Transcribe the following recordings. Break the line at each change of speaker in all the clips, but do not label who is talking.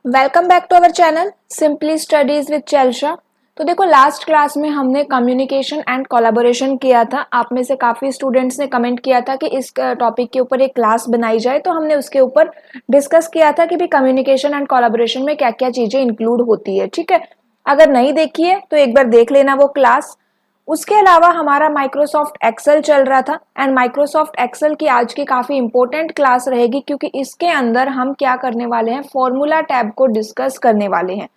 Welcome back to our channel simply studies with Chelsha. तो देखो, last class में हमने कम्युनिकेशन एंड कोलैबोरेशन किया था। आप में से काफ़ी स्टूडेंट्स ने कमेंट किया था कि इस टॉपिक के ऊपर एक क्लास बनाई जाए, तो हमने उसके ऊपर डिस्कस किया था कि भी कम्युनिकेशन एंड कोलैबोरेशन में क्या क्या चीज़ें इंक्लूड होती है। ठीक है, अगर नहीं देखी है तो एक बार देख लेना वो क्लास। उसके अलावा हमारा माइक्रोसॉफ्ट एक्सेल चल रहा था एंड माइक्रोसॉफ्ट एक्सेल की आज की काफ़ी इंपॉर्टेंट क्लास रहेगी, क्योंकि इसके अंदर हम क्या करने वाले हैं, फॉर्मूला टैब को डिस्कस करने वाले हैं।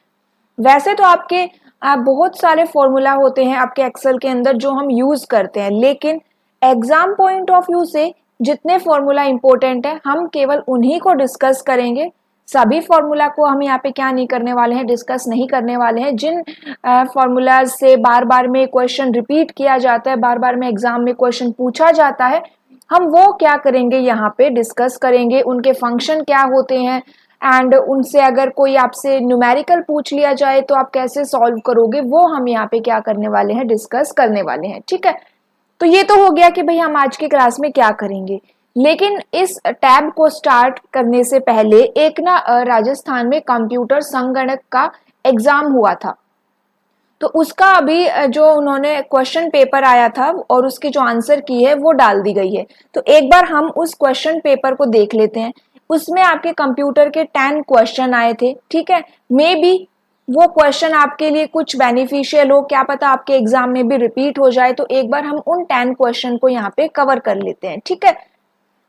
वैसे तो आपके बहुत सारे फॉर्मूला होते हैं आपके एक्सेल के अंदर जो हम यूज़ करते हैं, लेकिन एग्जाम पॉइंट ऑफ व्यू से जितने फॉर्मूला इंपॉर्टेंट है हम केवल उन्हीं को डिस्कस करेंगे। सभी फॉर्मूला को हम यहाँ पे क्या नहीं करने वाले हैं, डिस्कस नहीं करने वाले हैं। जिन फॉर्मूलाज से बार बार में क्वेश्चन रिपीट किया जाता है, बार बार में एग्जाम में क्वेश्चन पूछा जाता है, हम वो क्या करेंगे यहाँ पे डिस्कस करेंगे। उनके फंक्शन क्या होते हैं एंड उनसे अगर कोई आपसे न्यूमेरिकल पूछ लिया जाए तो आप कैसे सॉल्व करोगे, वो हम यहाँ पे क्या करने वाले हैं, डिस्कस करने वाले हैं। ठीक है, तो ये तो हो गया कि भाई हम आज की क्लास में क्या करेंगे। लेकिन इस टैब को स्टार्ट करने से पहले एक ना राजस्थान में कंप्यूटर संगणक का एग्जाम हुआ था, तो उसका अभी जो उन्होंने क्वेश्चन पेपर आया था और उसकी जो आंसर की है वो डाल दी गई है। तो एक बार हम उस क्वेश्चन पेपर को देख लेते हैं। उसमें आपके कंप्यूटर के 10 क्वेश्चन आए थे। ठीक है, मे बी वो क्वेश्चन आपके लिए कुछ बेनिफिशियल हो, क्या पता आपके एग्जाम में भी रिपीट हो जाए। तो एक बार हम उन 10 क्वेश्चन को यहाँ पे कवर कर लेते हैं। ठीक है,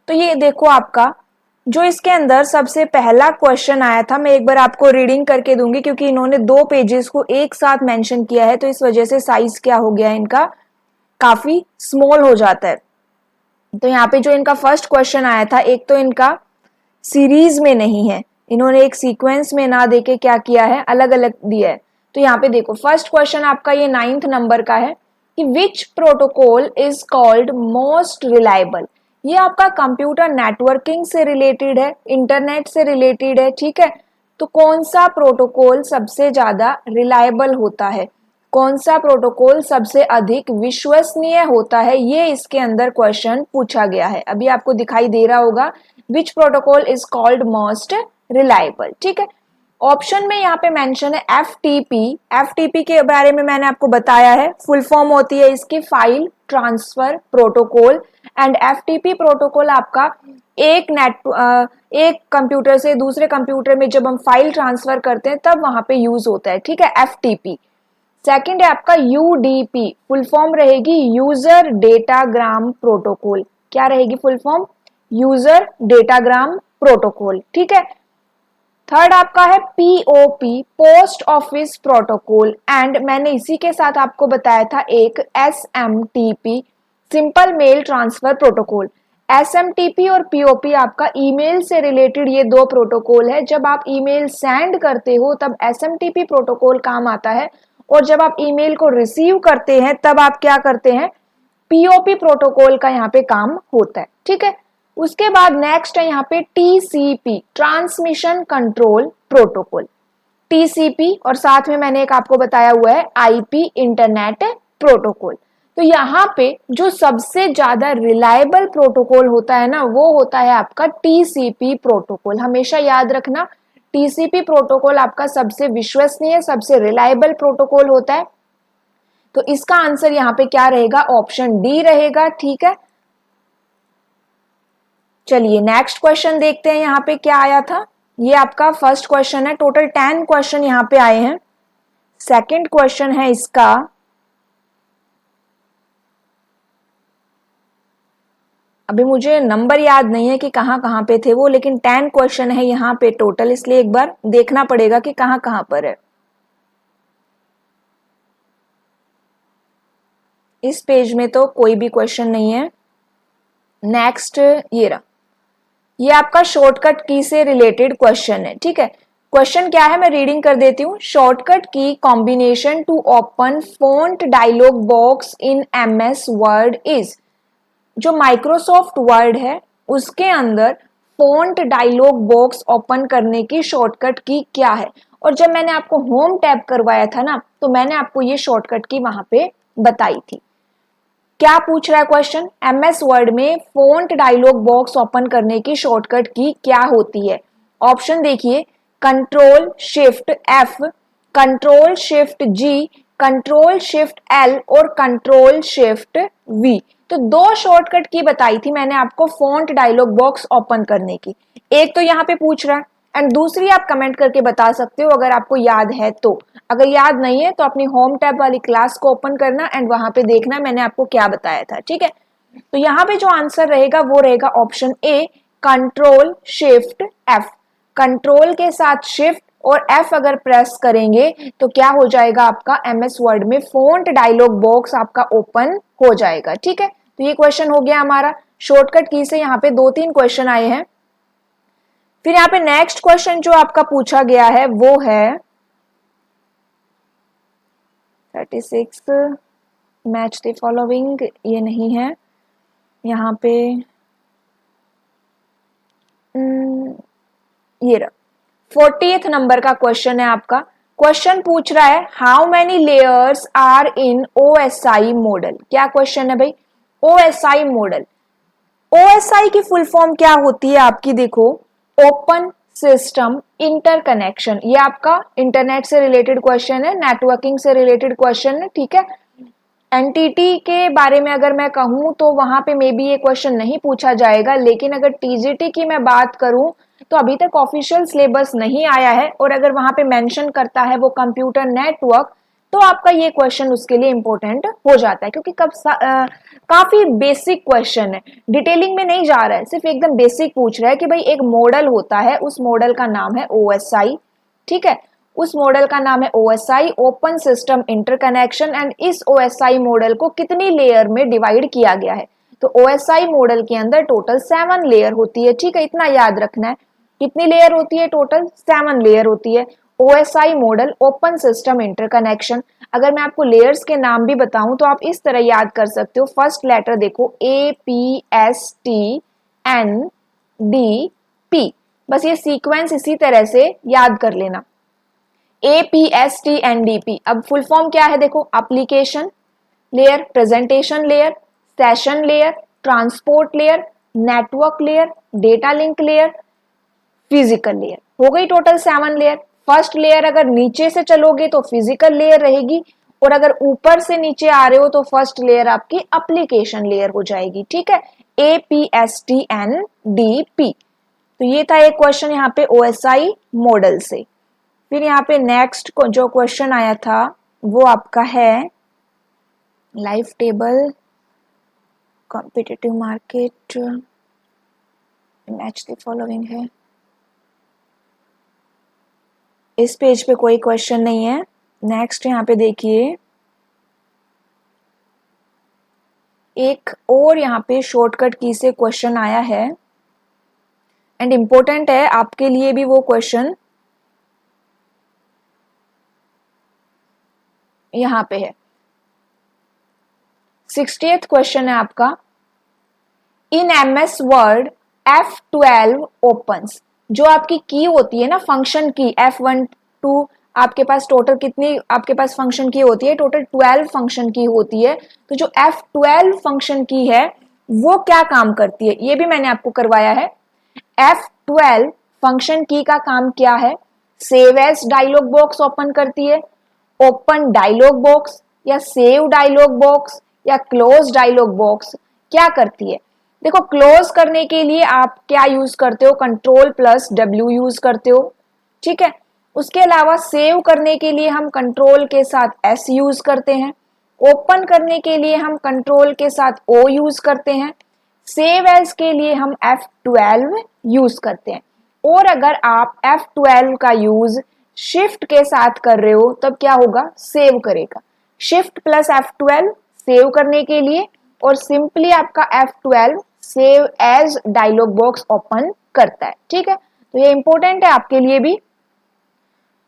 तो ये देखो आपका जो इसके अंदर सबसे पहला क्वेश्चन आया था, मैं एक बार आपको रीडिंग करके दूंगी क्योंकि इन्होंने 2 पेजेस को एक साथ मेंशन किया है, तो इस वजह से साइज क्या हो गया है इनका, काफी स्मॉल हो जाता है। तो यहाँ पे जो इनका फर्स्ट क्वेश्चन आया था, एक तो इनका सीरीज में नहीं है, इन्होंने एक सीक्वेंस में ना देके क्या किया है, अलग अलग दिया है। तो यहाँ पे देखो फर्स्ट क्वेश्चन आपका ये 9th नंबर का है कि विच protocol is called most reliable. ये आपका कंप्यूटर नेटवर्किंग से रिलेटेड है, इंटरनेट से रिलेटेड है। ठीक है, तो कौन सा प्रोटोकॉल सबसे ज्यादा रिलायबल होता है, कौन सा प्रोटोकॉल सबसे अधिक विश्वसनीय होता है, ये इसके अंदर क्वेश्चन पूछा गया है। अभी आपको दिखाई दे रहा होगा विच protocol is called most reliable. ठीक है, ऑप्शन में यहाँ पे मेंशन है एफटीपी। एफटीपी के बारे में मैंने आपको बताया है, फुल फॉर्म होती है इसकी file transfer protocol. And FTP protocol आपका एक कंप्यूटर से दूसरे कंप्यूटर में जब हम फाइल ट्रांसफर करते हैं तब वहां पे यूज होता है। ठीक है, एफटीपी। सेकंड है आपका यूडीपी, फुल फॉर्म रहेगी यूजर डेटाग्राम प्रोटोकॉल। क्या रहेगी full form, user datagram protocol. ठीक है, थर्ड आपका है POP, post office protocol. And मैंने इसी के साथ आपको बताया था एक SMTP, simple mail transfer protocol. SMTP और पीओपी आपका ईमेल से रिलेटेड ये 2 प्रोटोकॉल है। जब आप ईमेल सेंड करते हो तब एसएमटीपी प्रोटोकॉल काम आता है, और जब आप ईमेल को रिसीव करते हैं तब आप क्या करते हैं, पीओपी प्रोटोकॉल का यहाँ पे काम होता है। ठीक है, उसके बाद नेक्स्ट है यहाँ पे TCP, transmission control protocol. TCP और साथ में मैंने एक आपको बताया हुआ है आईपी, इंटरनेट प्रोटोकॉल। तो यहाँ पे जो सबसे ज्यादा रिलायबल प्रोटोकॉल होता है ना, वो होता है आपका टीसीपी प्रोटोकॉल। हमेशा याद रखना, टीसीपी प्रोटोकॉल आपका सबसे विश्वसनीय, सबसे रिलायबल प्रोटोकॉल होता है। तो इसका आंसर यहाँ पे क्या रहेगा, ऑप्शन डी रहेगा। ठीक है, चलिए नेक्स्ट क्वेश्चन देखते हैं यहाँ पे क्या आया था। ये आपका फर्स्ट क्वेश्चन है, टोटल 10 क्वेश्चन यहाँ पे आए हैं। सेकंड क्वेश्चन है इसका, अभी मुझे नंबर याद नहीं है कि कहाँ कहाँ पे थे वो, लेकिन 10 क्वेश्चन है यहाँ पे टोटल, इसलिए एक बार देखना पड़ेगा कि कहाँ कहाँ पर है। इस पेज में तो कोई भी क्वेश्चन नहीं है। नेक्स्ट ये रहा, ये आपका शॉर्टकट की से रिलेटेड क्वेश्चन है। ठीक है, क्वेश्चन क्या है मैं रीडिंग कर देती हूँ। शॉर्टकट की combination to open font dialog box in MS Word is. जो माइक्रोसॉफ्ट वर्ड है उसके अंदर फॉन्ट डायलॉग बॉक्स ओपन करने की शॉर्टकट की क्या है। और जब मैंने आपको होम टैब करवाया था ना, तो मैंने आपको ये शॉर्टकट की वहां पे बताई थी। क्या पूछ रहा है क्वेश्चन, एमएस वर्ड में फॉन्ट डायलॉग बॉक्स ओपन करने की शॉर्टकट की क्या होती है। ऑप्शन देखिए, control shift F, control shift G, control shift L और कंट्रोल शिफ्ट V। तो दो शॉर्टकट की बताई थी मैंने आपको फॉन्ट डायलॉग बॉक्स ओपन करने की। एक तो यहाँ पे पूछ रहा है एंड दूसरी आप कमेंट करके बता सकते हो अगर आपको याद है तो। अगर याद नहीं है तो अपनी होम टैब वाली क्लास को ओपन करना एंड वहां पे देखना मैंने आपको क्या बताया था, ठीक है। तो यहाँ पे जो आंसर रहेगा वो रहेगा option A, control shift F। Control के साथ शिफ्ट और F अगर प्रेस करेंगे तो क्या हो जाएगा, आपका MS वर्ड में फॉन्ट डायलॉग बॉक्स आपका ओपन हो जाएगा, ठीक है। तो ये क्वेश्चन हो गया हमारा शॉर्टकट की से। यहाँ पे 2-3 क्वेश्चन आए हैं। फिर यहाँ पे नेक्स्ट क्वेश्चन जो आपका पूछा गया है वो है 36, मैच द फॉलोइंग, ये नहीं है। यहाँ पे ये रहा 40th नंबर का क्वेश्चन है आपका। क्वेश्चन पूछ रहा है how many layers are in OSI model. क्या क्वेश्चन है भाई, OSI मॉडल। OSI की फुल फॉर्म क्या होती है आपकी, देखो ओपन सिस्टम इंटरकनेक्शन। ये आपका इंटरनेट से रिलेटेड क्वेश्चन है, नेटवर्किंग से रिलेटेड क्वेश्चन है, ठीक है। एनटीटी के बारे में अगर मैं कहूं तो वहां पे मे बी ये क्वेश्चन नहीं पूछा जाएगा, लेकिन अगर टीजीटी की मैं बात करूं तो अभी तक ऑफिशियल सिलेबस नहीं आया है और अगर वहां पे मेंशन करता है वो कंप्यूटर नेटवर्क तो आपका ये क्वेश्चन उसके लिए इंपॉर्टेंट हो जाता है, क्योंकि काफी बेसिक क्वेश्चन है, डिटेलिंग में नहीं जा रहा है, सिर्फ एकदम बेसिक पूछ रहा है कि भाई एक मॉडल होता है, उस मॉडल का नाम है OSI, ठीक है। उस मॉडल का नाम है OSI, open system interconnection, and इस OSI मॉडल को कितनी लेयर में डिवाइड किया गया है। तो OSI मॉडल के अंदर टोटल 7 लेयर होती है, ठीक है, इतना याद रखना है। कितनी लेयर होती है, टोटल 7 लेयर होती है। OSI model open system interconnection. अगर मैं आपको लेयर्स के नाम भी बताऊं तो आप इस तरह याद कर सकते हो। फर्स्ट लेटर देखो APSTNDP, बस ये सीक्वेंस इसी तरह से याद कर लेना, APSTNDP। अब फुल फॉर्म क्या है देखो, application layer, presentation layer, session layer, transport layer, network layer, data link layer, physical layer. हो गई टोटल 7 लेयर। फर्स्ट लेयर अगर नीचे से चलोगे तो फिजिकल लेयर रहेगी और अगर ऊपर से नीचे आ रहे हो तो फर्स्ट लेयर आपकी एप्लीकेशन लेयर हो जाएगी, ठीक है, APSTNDP। तो ये था एक क्वेश्चन यहाँ पे OSI मॉडल से। फिर यहाँ पे नेक्स्ट जो क्वेश्चन आया था वो आपका है life table, competitive market, match the following है। इस पेज पे कोई क्वेश्चन नहीं है। नेक्स्ट यहाँ पे देखिए एक और यहाँ पे शॉर्टकट की से क्वेश्चन आया है एंड इम्पोर्टेंट है आपके लिए भी वो क्वेश्चन, यहाँ पे है 60th क्वेश्चन है आपका। इन MS वर्ड F12 ओपन्स, जो आपकी की होती है ना फंक्शन की F1 2, आपके पास टोटल कितनी आपके पास फंक्शन की होती है, टोटल 12 फंक्शन की होती है। तो जो F12 फंक्शन की है वो क्या काम करती है, ये भी मैंने आपको करवाया है। F12 फंक्शन की का काम क्या है, save as dialog box open करती है, ओपन डायलॉग बॉक्स या सेव डायलॉग बॉक्स या क्लोज डायलॉग बॉक्स, क्या करती है। देखो क्लोज करने के लिए आप क्या यूज करते हो, Ctrl+W यूज करते हो, ठीक है। उसके अलावा सेव करने के लिए हम कंट्रोल के साथ S यूज करते हैं, ओपन करने के लिए हम कंट्रोल के साथ O यूज करते हैं, सेव एज के लिए हम F12 यूज करते हैं। और अगर आप F12 का यूज शिफ्ट के साथ कर रहे हो तब क्या होगा, सेव करेगा। शिफ्ट प्लस F12 सेव करने के लिए और सिंपली आपका F12 save as dialog box open करता है, ठीक है। तो ये इंपॉर्टेंट है आपके लिए भी।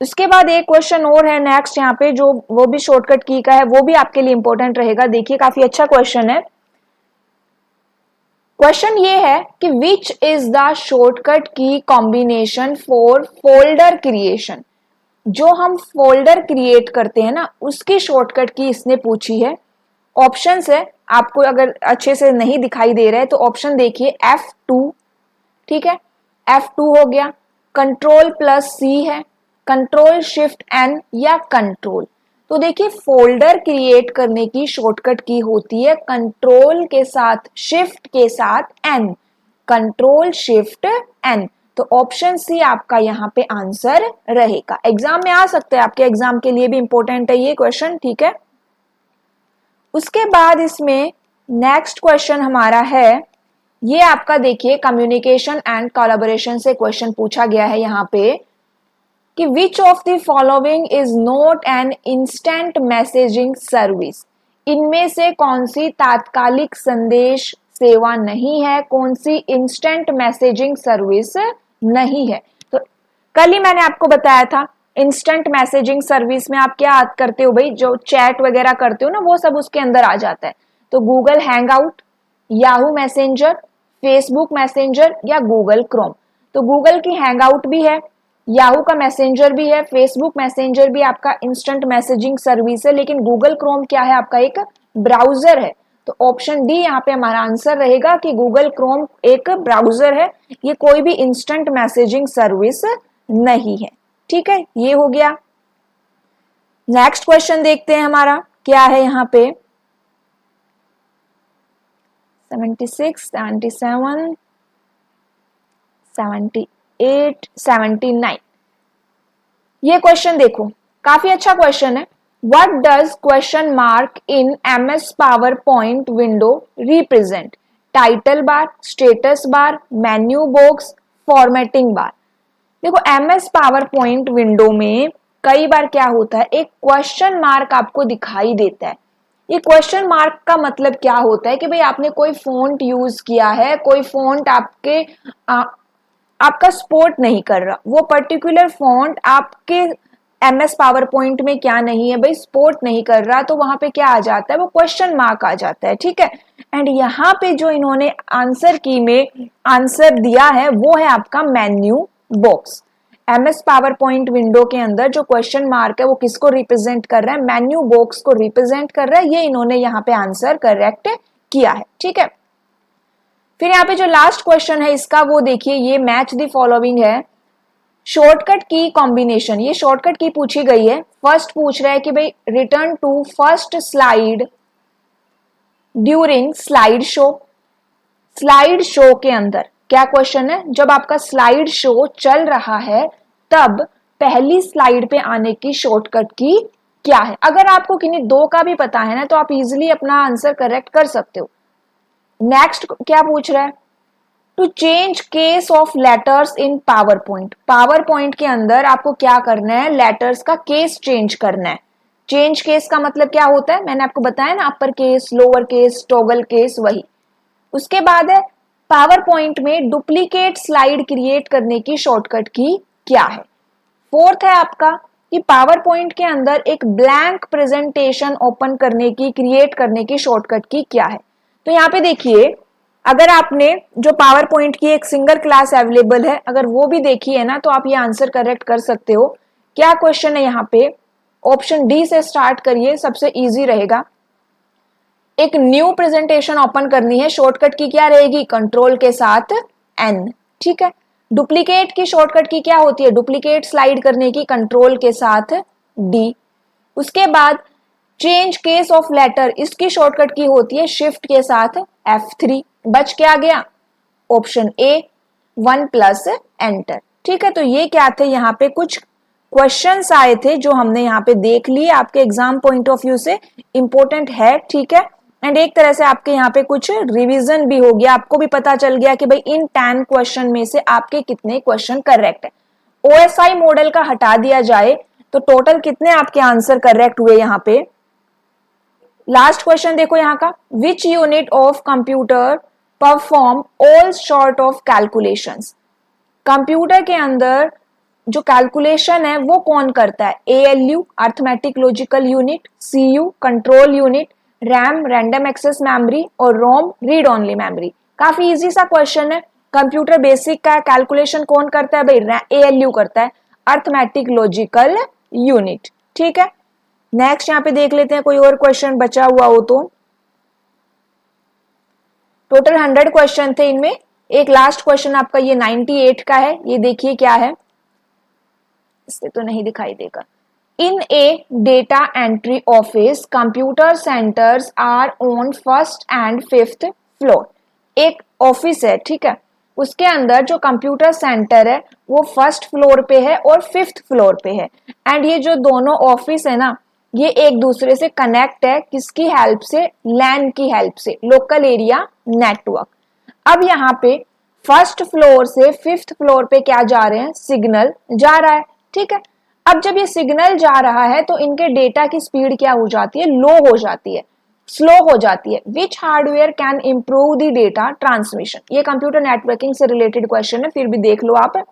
उसके बाद एक क्वेश्चन और है नेक्स्ट यहाँ पे, जो वो भी शॉर्टकट की का है, वो भी आपके लिए इंपॉर्टेंट रहेगा। देखिए काफी अच्छा क्वेश्चन है। क्वेश्चन ये है कि विच इज द शॉर्टकट की कॉम्बिनेशन फॉर फोल्डर क्रिएशन। जो हम फोल्डर क्रिएट करते हैं ना उसकी शॉर्टकट की इसने पूछी है। ऑप्शंस है, आपको अगर अच्छे से नहीं दिखाई दे रहा है तो ऑप्शन देखिए F2, ठीक है, F2 हो गया, कंट्रोल प्लस सी है, कंट्रोल शिफ्ट एन या कंट्रोल। तो देखिए फोल्डर क्रिएट करने की शॉर्टकट की होती है कंट्रोल के साथ शिफ्ट के साथ एन, कंट्रोल शिफ्ट एन। तो ऑप्शन सी आपका यहाँ पे आंसर रहेगा। एग्जाम में आ सकते हैं, आपके एग्जाम के लिए भी इंपॉर्टेंट है ये क्वेश्चन, ठीक है। उसके बाद इसमें नेक्स्ट क्वेश्चन हमारा है, ये आपका देखिए कम्युनिकेशन एंड कोलैबोरेशन से क्वेश्चन पूछा गया है यहाँ पे कि which of the following is not an instant messaging service. इनमें से कौन सी तात्कालिक संदेश सेवा नहीं है, कौन सी इंस्टेंट मैसेजिंग सर्विस नहीं है। तो कल ही मैंने आपको बताया था इंस्टेंट मैसेजिंग सर्विस में आप क्या करते हो भाई, जो चैट वगैरह करते हो ना वो सब उसके अंदर आ जाता है। तो Google hangout, Yahoo messenger, Facebook messenger या गूगल क्रोम। तो गूगल की हैंगआउट भी है, याहू का मैसेंजर भी है, फेसबुक मैसेंजर भी आपका इंस्टेंट मैसेजिंग सर्विस है, लेकिन गूगल क्रोम क्या है आपका एक ब्राउजर है। तो ऑप्शन डी यहाँ पे हमारा आंसर रहेगा कि गूगल क्रोम एक ब्राउजर है, ये कोई भी इंस्टेंट मैसेजिंग सर्विस नहीं है, ठीक है। ये हो गया। नेक्स्ट क्वेश्चन देखते हैं हमारा क्या है यहाँ पे 76, 77, 78, 79। ये क्वेश्चन देखो काफी अच्छा क्वेश्चन है। What does question mark in MS PowerPoint window represent? Title bar, status bar, menu box, formatting bar. देखो MS PowerPoint विंडो में कई बार क्या होता है, एक क्वेश्चन मार्क आपको दिखाई देता है। ये क्वेश्चन मार्क का मतलब क्या होता है कि भाई आपने कोई फॉन्ट यूज किया है, कोई फॉन्ट आपका सपोर्ट नहीं कर रहा, वो पर्टिकुलर फॉन्ट आपके MS पावर पॉइंट में क्या नहीं है भाई, सपोर्ट नहीं कर रहा, तो वहां पे क्या आ जाता है, वो क्वेश्चन मार्क आ जाता है, ठीक है। एंड यहाँ पे जो इन्होंने आंसर की में आंसर दिया है वो है आपका menu box. MS power point window के अंदर जो क्वेश्चन मार्क है वो किसको रिप्रेजेंट कर रहा है, मेन्यू बॉक्स को रिप्रेजेंट कर रहा है। ये इन्होंने यहाँ पे आंसर करेक्ट किया है, ठीक है। फिर यहाँ पे जो लास्ट क्वेश्चन है इसका वो देखिए, ये मैच द फॉलोइंग है, शॉर्टकट की कॉम्बिनेशन। ये शॉर्टकट की पूछी गई है। फर्स्ट पूछ रहा है कि भाई return to first slide during slide show. Slide show के अंदर क्या क्वेश्चन है, जब आपका स्लाइड शो चल रहा है तब पहली स्लाइड पे आने की शॉर्टकट की क्या है। अगर आपको किन्हीं दो का भी पता है ना तो आप इजिली अपना आंसर करेक्ट कर सकते हो। नेक्स्ट क्या पूछ रहा है, to change case of letters in PowerPoint. PowerPoint के अंदर आपको क्या करना है, लेटर्स का केस चेंज करना है। चेंज केस का मतलब क्या होता है, मैंने आपको बताया ना, upper case, lower case, toggle case, वही। उसके बाद है पावर पॉइंट में डुप्लीकेट स्लाइड क्रिएट करने की शॉर्टकट की क्या है। फोर्थ है आपका कि पावर पॉइंट के अंदर एक ब्लैंक प्रेजेंटेशन ओपन करने की, क्रिएट करने की शॉर्टकट की क्या है। तो यहाँ पे देखिए, अगर आपने जो पावर पॉइंट की एक सिंगल क्लास अवेलेबल है, अगर वो भी देखी है ना तो आप ये आंसर करेक्ट कर सकते हो। क्या क्वेश्चन है यहाँ पे, ऑप्शन डी से स्टार्ट करिए, सबसे इजी रहेगा। एक न्यू प्रेजेंटेशन ओपन करनी है, शॉर्टकट की क्या रहेगी, कंट्रोल के साथ एन, ठीक है। डुप्लीकेट की शॉर्टकट की क्या होती है, डुप्लीकेट स्लाइड करने की, कंट्रोल के साथ डी। उसके बाद चेंज केस ऑफ लेटर, इसकी शॉर्टकट की होती है शिफ्ट के साथ F3। बच क्या गया, ऑप्शन ए 1 प्लस एंटर, ठीक है। तो ये क्या थे, यहाँ पे कुछ क्वेश्चंस आए थे जो हमने यहाँ पे देख लिए, आपके एग्जाम पॉइंट ऑफ व्यू से इंपॉर्टेंट है, ठीक है। एंड एक तरह से आपके यहाँ पे कुछ रिवीजन भी हो गया, आपको भी पता चल गया कि भाई इन 10 क्वेश्चन में से आपके कितने क्वेश्चन करेक्ट है। OSI मॉडल का हटा दिया जाए तो टोटल कितने आपके आंसर करेक्ट हुए यहाँ पे। लास्ट क्वेश्चन देखो यहाँ का, which unit of computer perform all sort of calculations. Computer के अंदर जो कैलकुलेशन है वो कौन करता है, ALU arithmetic logical unit, CU control unit, RAM random access memory और रोम रीड ओनली मेमोरी। काफी इजी सा क्वेश्चन है। कंप्यूटर बेसिक का कैलकुलेशन कौन करता है भाई, ALU करता है, अर्थमेटिक लॉजिकल यूनिट, ठीक है। नेक्स्ट यहाँ पे देख लेते हैं कोई और क्वेश्चन बचा हुआ हो तो। टोटल 100 क्वेश्चन थे, इनमें एक लास्ट क्वेश्चन आपका ये 98 का है। ये देखिए क्या है, इससे तो नहीं दिखाई देगा। In a data entry office computer centres are on first and fifth floor. एक ऑफिस है, ठीक है, उसके अंदर जो कंप्यूटर सेंटर है वो फर्स्ट फ्लोर पे है और फिफ्थ फ्लोर पे है। एंड ये जो दोनों ऑफिस है ना, ये एक दूसरे से कनेक्ट है, किसकी हेल्प से? लैन की हेल्प से, लोकल एरिया नेटवर्क। अब यहाँ पे फर्स्ट फ्लोर से फिफ्थ फ्लोर पे क्या जा रहे हैं? सिग्नल जा रहा है, ठीक है। अब जब ये सिग्नल जा रहा है तो इनके डेटा की स्पीड क्या हो जाती है? लो हो जाती है, स्लो हो जाती है। Which hardware can improve the data transmission? ये कंप्यूटर नेटवर्किंग से रिलेटेड क्वेश्चन है, फिर भी देख लो आप।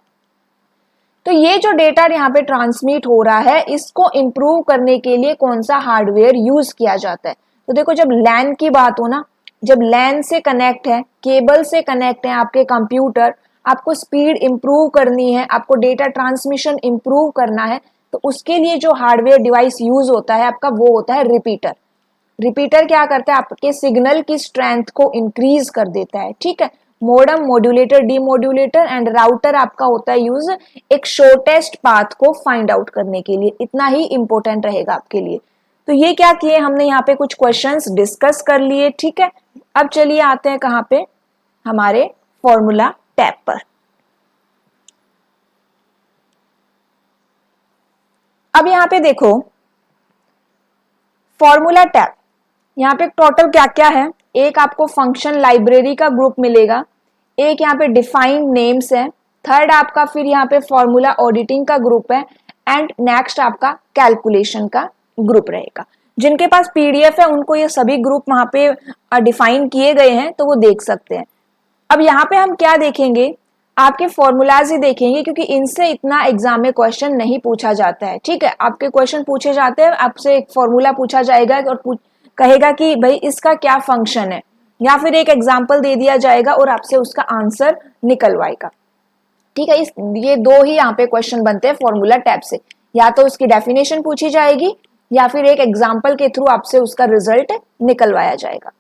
तो ये जो डेटा यहाँ पे ट्रांसमिट हो रहा है, इसको इंप्रूव करने के लिए कौन सा हार्डवेयर यूज किया जाता है? तो देखो, जब लैन की बात हो ना, जब लैन से कनेक्ट है, केबल से कनेक्ट है आपके कंप्यूटर, आपको स्पीड इंप्रूव करनी है, आपको डेटा ट्रांसमिशन इंप्रूव करना है, तो उसके लिए जो हार्डवेयर डिवाइस यूज होता है आपका, वो होता है रिपीटर। रिपीटर क्या करता है? आपके सिग्नल की स्ट्रेंथ को इंक्रीज कर देता है, ठीक है। Modem, modulator, demodulator and router आपका होता है यूज एक शॉर्टेस्ट पाथ को फाइंड आउट करने के लिए। इतना ही इंपॉर्टेंट रहेगा आपके लिए। तो ये क्या किए हमने, यहाँ पे कुछ क्वेश्चंस डिस्कस कर लिए, ठीक है। अब चलिए आते हैं कहाँ पे? हमारे फॉर्मूला टैब पर। अब यहाँ पे देखो, फॉर्मूला टैब, यहाँ पे टोटल क्या क्या है? एक आपको फंक्शन लाइब्रेरी का ग्रुप मिलेगा, एक यहाँ पे डिफाइंड नेम्स है, थर्ड आपका फिर यहाँ पे फॉर्मूला ऑडिटिंग का ग्रुप है, एंड नेक्स्ट आपका कैलकुलेशन का ग्रुप रहेगा। जिनके पास पीडीएफ है उनको ये सभी ग्रुप वहां पे डिफाइन किए गए हैं, तो वो देख सकते हैं। अब यहाँ पे हम क्या देखेंगे? आपके फॉर्मूलाज ही देखेंगे, क्योंकि इनसे इतना एग्जाम में क्वेश्चन नहीं पूछा जाता है, ठीक है। आपके क्वेश्चन पूछे जाते हैं, आपसे एक फॉर्मूला पूछा जाएगा और कहेगा कि भाई इसका क्या फंक्शन है, या फिर एक एग्जाम्पल दे दिया जाएगा और आपसे उसका आंसर निकलवाएगा, ठीक है। ये दो ही यहाँ पे क्वेश्चन बनते हैं फॉर्मूला टैब से, या तो उसकी डेफिनेशन पूछी जाएगी या फिर एक एग्जाम्पल के थ्रू आपसे उसका रिजल्ट निकलवाया जाएगा।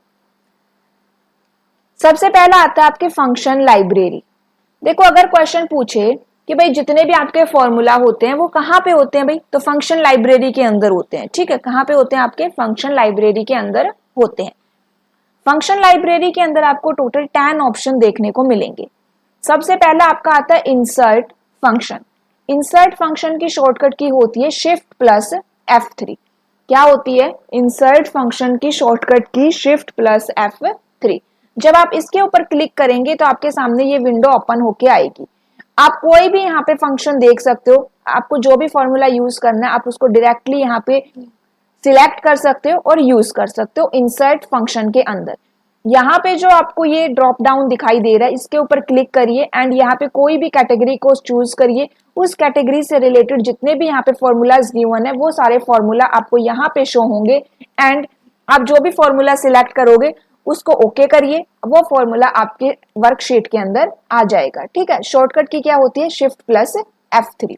सबसे पहला आता है आपके फंक्शन लाइब्रेरी। देखो, अगर क्वेश्चन पूछे कि भाई जितने भी आपके फॉर्मूला होते हैं वो कहाँ पे होते हैं भाई, तो फंक्शन लाइब्रेरी के अंदर होते हैं, ठीक है। कहाँ पे होते हैं? आपके फंक्शन लाइब्रेरी के अंदर होते हैं। फंक्शन लाइब्रेरी के अंदर आपको टोटल 10 ऑप्शन देखने को मिलेंगे। सबसे पहला आपका आता है इंसर्ट फंक्शन। इंसर्ट फंक्शन की शॉर्टकट की होती है शिफ्ट प्लस F3। क्या होती है? इंसर्ट फंक्शन की शॉर्टकट की शिफ्ट प्लस F3। जब आप इसके ऊपर क्लिक करेंगे तो आपके सामने ये विंडो ओपन होके आएगी। आप कोई भी यहाँ पे फंक्शन देख सकते हो, आपको जो भी फॉर्मूला यूज करना है आप उसको डायरेक्टली यहाँ पे सिलेक्ट कर सकते हो और यूज कर सकते हो इंसर्ट फंक्शन के अंदर। यहाँ पे जो आपको ये ड्रॉप डाउन दिखाई दे रहा है, इसके ऊपर क्लिक करिए एंड यहाँ पे कोई भी कैटेगरी को चूज करिए। उस कैटेगरी से रिलेटेड जितने भी यहाँ पे फॉर्मूलाज गिवन है वो सारे फॉर्मूला आपको यहाँ पे शो होंगे, एंड आप जो भी फॉर्मूला सिलेक्ट करोगे उसको ओके करिए, वो फॉर्मूला आपके वर्कशीट के अंदर आ जाएगा, ठीक है। शॉर्टकट की क्या होती है? Shift plus F3।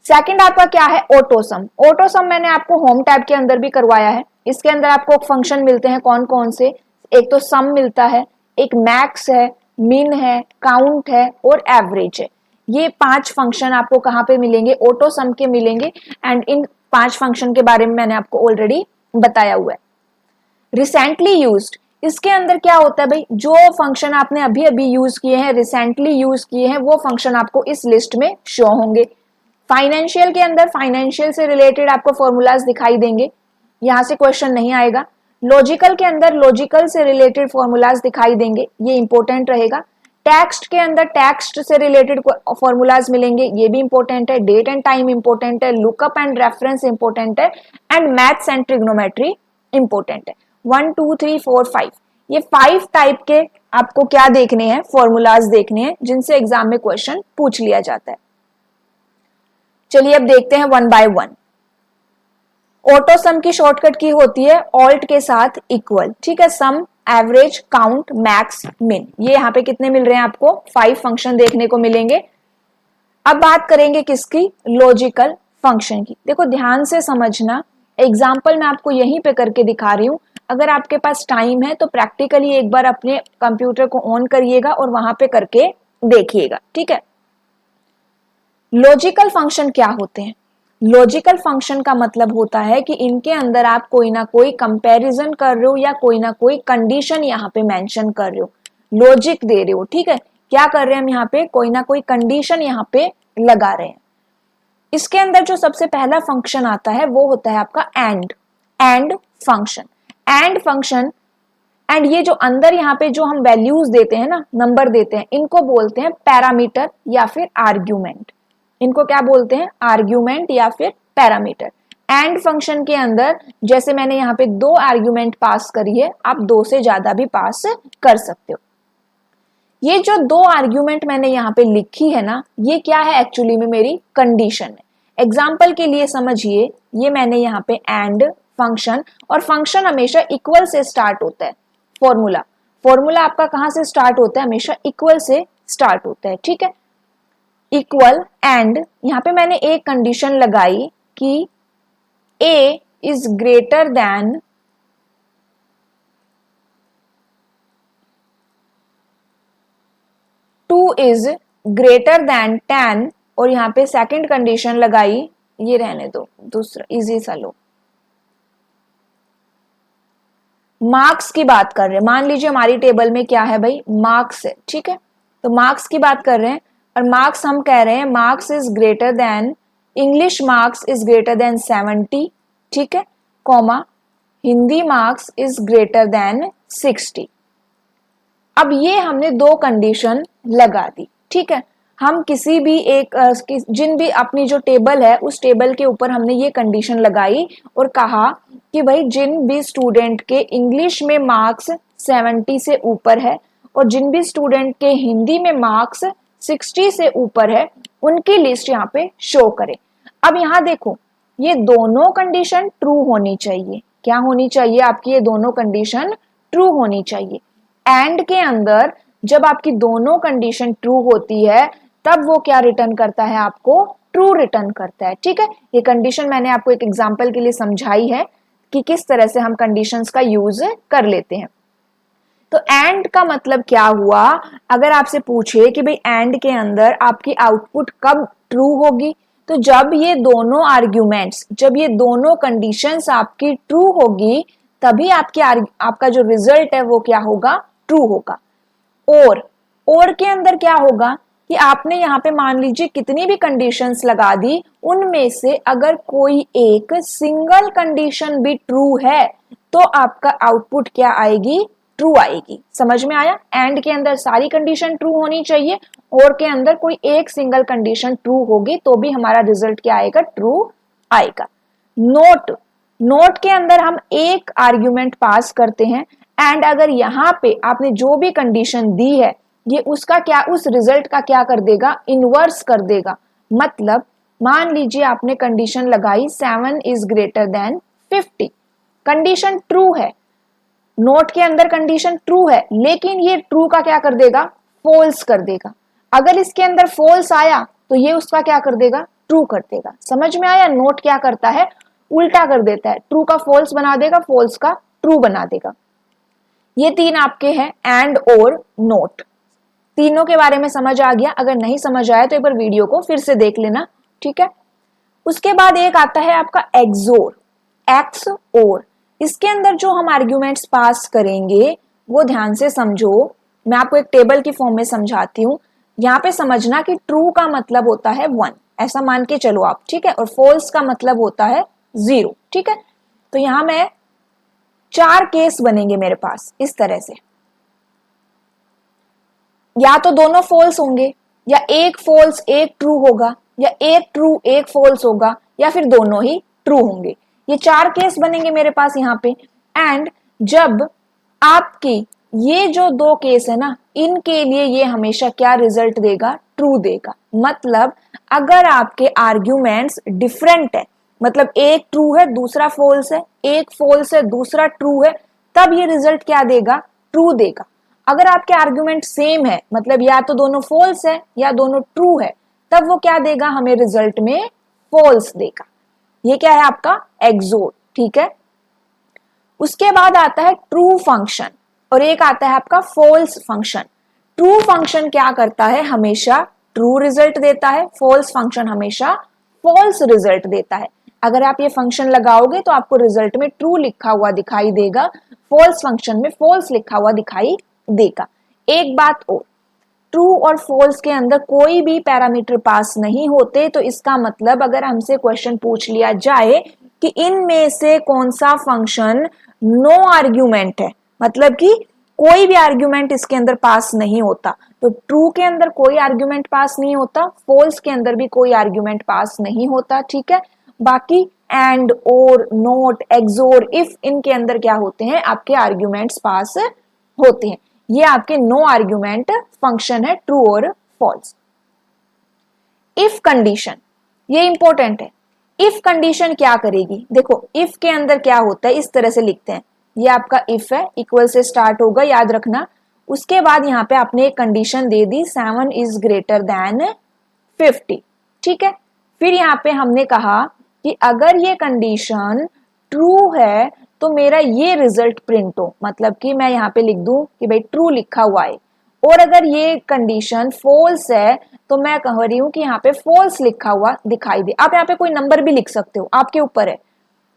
सेकंड आपका क्या है? ऑटोसम। ऑटोसम मैंने आपको होम टैब के अंदर भी करवाया है। इसके अंदर आपको फंक्शन मिलते हैं कौन कौन से? एक तो सम मिलता है, एक मैक्स है, मिन है, काउंट है और एवरेज है। ये 5 फंक्शन आपको कहाँ पे मिलेंगे? ऑटोसम के मिलेंगे, एंड इन 5 फंक्शन के बारे में मैंने आपको ऑलरेडी बताया हुआ है। रिसेंटली यूज्ड, इसके अंदर क्या होता है भाई? जो फंक्शन आपने अभी अभी यूज किए हैं, रिसेंटली यूज किए हैं, वो फंक्शन आपको इस लिस्ट में शो होंगे। फाइनेंशियल के अंदर फाइनेंशियल से रिलेटेड आपको फॉर्मूलाज दिखाई देंगे, यहां से क्वेश्चन नहीं आएगा। लॉजिकल के अंदर लॉजिकल से रिलेटेड फॉर्मूलाज दिखाई देंगे, ये इंपॉर्टेंट रहेगा। टेक्स्ट के अंदर टेक्स्ट से रिलेटेड फॉर्मूलाज मिलेंगे, ये भी इंपॉर्टेंट है। डेट एंड टाइम इंपॉर्टेंट है, लुकअप एंड रेफरेंस इंपॉर्टेंट है, and maths and trigonometry important है। 1 2 3 4 5, ये 5 टाइप के आपको क्या देखने हैं? फॉर्मूलाज देखने हैं, जिनसे एग्जाम में क्वेश्चन पूछ लिया जाता है। चलिए अब देखते हैं वन बाय वन। ऑटो सम की शॉर्टकट की होती है ऑल्ट के साथ इक्वल, ठीक है। सम, एवरेज, काउंट, मैक्स, मिन, ये यहाँ पे कितने मिल रहे हैं आपको? 5 फंक्शन देखने को मिलेंगे। अब बात करेंगे किसकी? लॉजिकल फंक्शन की। देखो ध्यान से समझना, एग्जाम्पल मैं आपको यहीं पे करके दिखा रही हूँ। अगर आपके पास टाइम है तो प्रैक्टिकली एक बार अपने कंप्यूटर को ऑन करिएगा और वहां पे करके देखिएगा, ठीक है। लॉजिकल फंक्शन क्या होते हैं? लॉजिकल फंक्शन का मतलब होता है कि इनके अंदर आप कोई ना कोई कंपैरिजन कर रहे हो या कोई ना कोई कंडीशन यहाँ पे मेंशन कर रहे हो, लॉजिक दे रहे हो, ठीक है। क्या कर रहे हैं हम यहाँ पे? कोई ना कोई कंडीशन यहाँ पे लगा रहे हैं। इसके अंदर जो सबसे पहला फंक्शन आता है वो होता है आपका and function. And function, and ये जो अंदर यहाँ पे जो हम वैल्यूज देते हैं ना, नंबर देते हैं, इनको बोलते हैं पैरामीटर या फिर आर्ग्यूमेंट। इनको क्या बोलते हैं? आर्ग्यूमेंट या फिर पैरामीटर। एंड फंक्शन के अंदर जैसे मैंने यहाँ पे 2 आर्ग्यूमेंट पास करी है, आप 2 से ज्यादा भी पास कर सकते हो। ये जो 2 आर्ग्यूमेंट मैंने यहाँ पे लिखी है ना, ये क्या है? एक्चुअली में मेरी कंडीशन है। एग्जाम्पल के लिए समझिए, ये मैंने यहाँ पे एंड फंक्शन, और फंक्शन हमेशा इक्वल से स्टार्ट होता है। फॉर्मूला आपका कहां से स्टार्ट होता है? हमेशा इक्वल से स्टार्ट होता है, ठीक है। इक्वल एंड, यहाँ पे मैंने एक कंडीशन लगाई कि a is greater than 2 is greater than 10, और यहाँ पे सेकंड कंडीशन लगाई, ये रहने दो, दूसरा इजी सा लो। मार्क्स की बात कर रहे हैं, मान लीजिए हमारी टेबल में क्या है भाई? मार्क्स है, ठीक है। तो मार्क्स की बात कर रहे हैं, और मार्क्स हम कह रहे हैं marks is greater than, English marks is greater than 70, ठीक है, comma Hindi marks is greater than 60। अब ये हमने 2 कंडीशन लगा दी, ठीक है। हम किसी भी एक जिन भी अपनी जो टेबल है उस टेबल के ऊपर हमने ये कंडीशन लगाई और कहा कि भाई जिन भी स्टूडेंट के इंग्लिश में मार्क्स 70 से ऊपर है और जिन भी स्टूडेंट के हिंदी में मार्क्स 60 से ऊपर है, उनकी लिस्ट यहाँ पे शो करें। अब यहाँ देखो, ये दोनों कंडीशन ट्रू होनी चाहिए। क्या होनी चाहिए आपकी? ये दोनों कंडीशन ट्रू होनी चाहिए। एंड के अंदर जब आपकी दोनों कंडीशन ट्रू होती है तब वो क्या रिटर्न करता है? आपको ट्रू रिटर्न करता है, ठीक है। ये कंडीशन मैंने आपको एक एग्जांपल के लिए समझाई है कि किस तरह से हम कंडीशंस का यूज कर लेते हैं। तो एंड का मतलब क्या हुआ? अगर आपसे पूछे कि भाई एंड के अंदर आपकी आउटपुट कब ट्रू होगी, तो जब ये दोनों आर्ग्यूमेंट्स, जब ये दोनों कंडीशंस आपकी ट्रू होगी, तभी आपका जो रिजल्ट है वो क्या होगा? ट्रू होगा। और के अंदर क्या होगा कि आपने यहाँ पे मान लीजिए कितनी भी कंडीशंस लगा दी, उनमें से अगर कोई एक सिंगल कंडीशन भी ट्रू है तो आपका आउटपुट क्या आएगी? ट्रू आएगी। समझ में आया? एंड के अंदर सारी कंडीशन ट्रू होनी चाहिए, और के अंदर कोई एक सिंगल कंडीशन ट्रू होगी तो भी हमारा रिजल्ट क्या आएगा? ट्रू आएगा। नोट के अंदर हम एक आर्ग्यूमेंट पास करते हैं, एंड अगर यहाँ पे आपने जो भी कंडीशन दी है ये उसका क्या, उस रिजल्ट का क्या कर देगा? इनवर्स कर देगा। मतलब मान लीजिए आपने कंडीशन लगाई 7 is greater than 50, condition true है, नोट के अंदर कंडीशन ट्रू है, लेकिन ये ट्रू का क्या कर देगा? फॉल्स कर देगा। अगर इसके अंदर फॉल्स आया तो ये उसका क्या कर देगा? ट्रू कर देगा। समझ में आया? नोट क्या करता है? उल्टा कर देता है, ट्रू का फॉल्स बना देगा, फॉल्स का ट्रू बना देगा। ये 3 आपके हैं, एंड और नोट। तीनों के बारे में समझ आ गया? अगर नहीं समझ आया तो एक बार वीडियो को फिर से देख लेना, ठीक है। उसके बाद एक आता है आपका एक्सोर, एक्स और। इसके अंदर जो हम आर्ग्यूमेंट्स पास करेंगे वो ध्यान से समझो। मैं आपको एक टेबल की फॉर्म में समझाती हूँ। यहाँ पे समझना कि ट्रू का मतलब होता है 1, ऐसा मान के चलो आप, ठीक है, और फॉल्स का मतलब होता है 0, ठीक है। तो यहां मैं 4 केस बनेंगे मेरे पास इस तरह से, या तो दोनों फॉल्स होंगे, या एक फॉल्स एक ट्रू होगा, या एक ट्रू एक फॉल्स होगा, या फिर दोनों ही ट्रू होंगे। ये 4 केस बनेंगे मेरे पास यहाँ पे। एंड जब आपकी ये जो 2 केस है ना, इनके लिए ये हमेशा क्या रिजल्ट देगा? ट्रू देगा। मतलब अगर आपके आर्ग्यूमेंट्स डिफरेंट है, मतलब एक ट्रू है दूसरा फॉल्स है, एक फॉल्स है दूसरा ट्रू है, तब ये रिजल्ट क्या देगा? ट्रू देगा। अगर आपके आर्ग्यूमेंट सेम है, मतलब या तो दोनों फॉल्स है या दोनों ट्रू है, तब वो क्या देगा? हमें रिजल्ट में फॉल्स देगा। ये क्या है? आपका एक्सोर, ठीक है। उसके बाद आता है ट्रू फंक्शन, और एक आता है आपका फॉल्स फंक्शन। ट्रू फंक्शन क्या करता है? हमेशा ट्रू रिजल्ट देता है, फॉल्स फंक्शन हमेशा फॉल्स रिजल्ट देता है। अगर आप ये फंक्शन लगाओगे तो आपको रिजल्ट में ट्रू लिखा हुआ दिखाई देगा, फॉल्स फंक्शन में फॉल्स लिखा हुआ दिखाई देगा। एक बात और, ट्रू और फॉल्स के अंदर कोई भी पैरामीटर पास नहीं होते, तो इसका मतलब अगर हमसे क्वेश्चन पूछ लिया जाए कि इनमें से कौन सा फंक्शन नो आर्ग्यूमेंट है, मतलब कि कोई भी आर्ग्यूमेंट इसके अंदर पास नहीं होता, तो ट्रू के अंदर कोई आर्ग्यूमेंट पास नहीं होता, फॉल्स के अंदर भी कोई आर्ग्यूमेंट पास नहीं होता, ठीक है। बाकी एंड, और, नोट, एक्सोर, इफ, इनके अंदर क्या होते हैं, आपके आर्ग्यूमेंट्स पास होते हैं। ये आपके नो आर्ग्यूमेंट फंक्शन है, ट्रू और फॉल्स। इफ कंडीशन, ये इंपॉर्टेंट है। इफ कंडीशन क्या करेगी, देखो इफ के अंदर क्या होता है, इस तरह से लिखते हैं, ये आपका इफ है, इक्वल से स्टार्ट होगा, याद रखना। उसके बाद यहाँ पे आपने एक condition they the, 7 is greater than 50, ठीक है। फिर यहाँ पे हमने कहा कि अगर ये कंडीशन ट्रू है तो मेरा ये रिजल्ट प्रिंट हो, मतलब कि मैं यहाँ पे लिख दूं कि भाई ट्रू लिखा हुआ है, और अगर ये कंडीशन फॉल्स है तो मैं कह रही हूं कि यहाँ पे फॉल्स लिखा हुआ दिखाई दे। आप यहाँ पे कोई नंबर भी लिख सकते हो, आपके ऊपर है।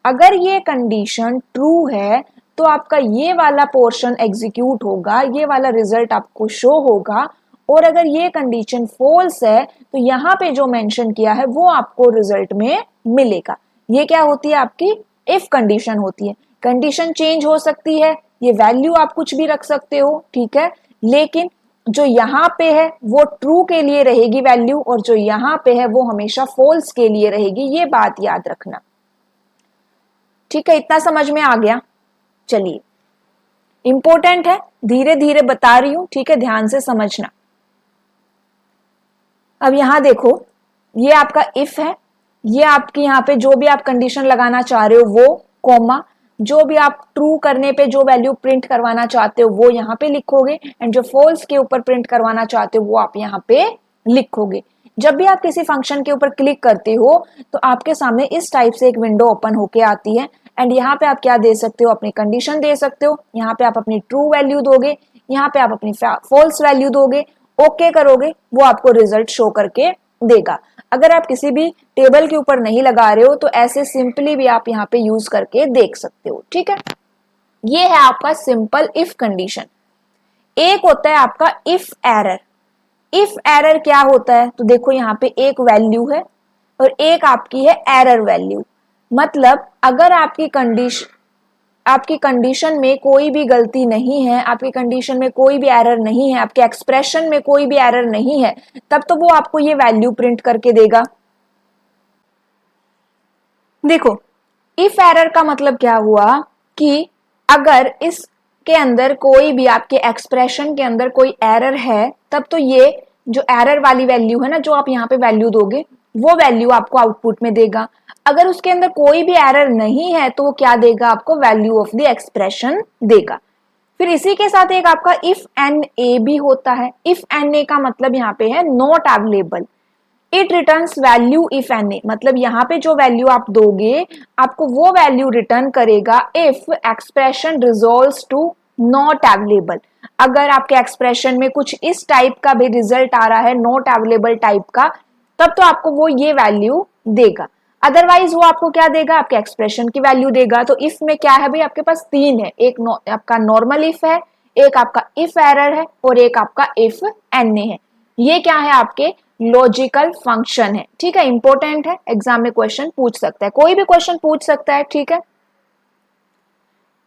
अगर ये कंडीशन ट्रू है तो आपका ये वाला पोर्शन एग्जीक्यूट होगा, ये वाला रिजल्ट आपको शो होगा, और अगर ये कंडीशन फॉल्स है तो यहाँ पे जो मेंशन किया है वो आपको रिजल्ट में मिलेगा। ये क्या होती है, आपकी इफ कंडीशन होती है। कंडीशन चेंज हो सकती है, ये वैल्यू आप कुछ भी रख सकते हो, ठीक है, लेकिन जो यहाँ पे है वो ट्रू के लिए रहेगी वैल्यू, और जो यहाँ पे है वो हमेशा फॉल्स के लिए रहेगी, ये बात याद रखना, ठीक है। इतना समझ में आ गया? चलिए, इंपॉर्टेंट है, धीरे धीरे बता रही हूं, ठीक है, ध्यान से समझना। अब यहां देखो, ये आपका इफ है, ये आपकी यहाँ पे जो भी आप कंडीशन लगाना चाह रहे हो वो, कॉमा, जो भी आप ट्रू करने पे जो वैल्यू प्रिंट करवाना चाहते हो वो यहाँ पे लिखोगे, एंड जो फॉल्स के ऊपर प्रिंट करवाना चाहते हो वो आप यहाँ पे लिखोगे। जब भी आप किसी फंक्शन के ऊपर क्लिक करते हो तो आपके सामने इस टाइप से एक विंडो ओपन होके आती है, एंड यहाँ पे आप क्या दे सकते हो, अपनी कंडीशन दे सकते हो, यहाँ पे आप अपनी ट्रू वैल्यू दोगे, यहाँ पे आप अपनी फॉल्स वैल्यू दोगे, ओके करोगे, वो आपको रिजल्ट शो करके देगा। अगर आप किसी भी टेबल के ऊपर नहीं लगा रहे हो तो ऐसे सिंपली भी आप यहाँ पे यूज करके देख सकते हो, ठीक है। ये है आपका सिंपल इफ कंडीशन। एक होता है आपका इफ एरर। इफ एरर क्या होता है, तो देखो यहाँ पे एक वैल्यू है और एक आपकी है एरर वैल्यू। मतलब अगर आपकी कंडीशन में कोई भी गलती नहीं है, आपकी कंडीशन में कोई भी एरर नहीं है, आपके एक्सप्रेशन में कोई भी एरर नहीं है, तब तो वो आपको ये वैल्यू प्रिंट करके देगा। देखो, इफ एरर का मतलब क्या हुआ कि अगर इसके अंदर कोई भी, आपके एक्सप्रेशन के अंदर कोई एरर है, तब तो ये जो एरर वाली वैल्यू है ना, जो आप यहाँ पे वैल्यू दोगे वो वैल्यू आपको आउटपुट में देगा। अगर उसके अंदर कोई भी एरर नहीं है तो वो क्या देगा, आपको वैल्यू ऑफ द एक्सप्रेशन देगा। फिर इसी के साथ एक आपका इफ एन ए भी होता है। इफ एन ए का मतलब यहाँ पे है not available. It returns value if N A, मतलब यहाँ पे जो वैल्यू आप दोगे आपको वो वैल्यू रिटर्न करेगा if expression resolves to not available. अगर आपके एक्सप्रेशन में कुछ इस टाइप का भी रिजल्ट आ रहा है, नॉट अवेलेबल टाइप का, तब तो आपको वो ये वैल्यू देगा। अदरवाइज वो आपको क्या देगा, आपके एक्सप्रेशन की वैल्यू देगा। तो इफ में क्या है भाई, आपके पास तीन है, एक आपका नॉर्मल इफ है, एक आपका इफ एरर है, और एक आपका इफ एन है। ये क्या है, आपके लॉजिकल फंक्शन है, ठीक है। इंपॉर्टेंट है, एग्जाम में क्वेश्चन पूछ सकता है, कोई भी क्वेश्चन पूछ सकता है, ठीक है।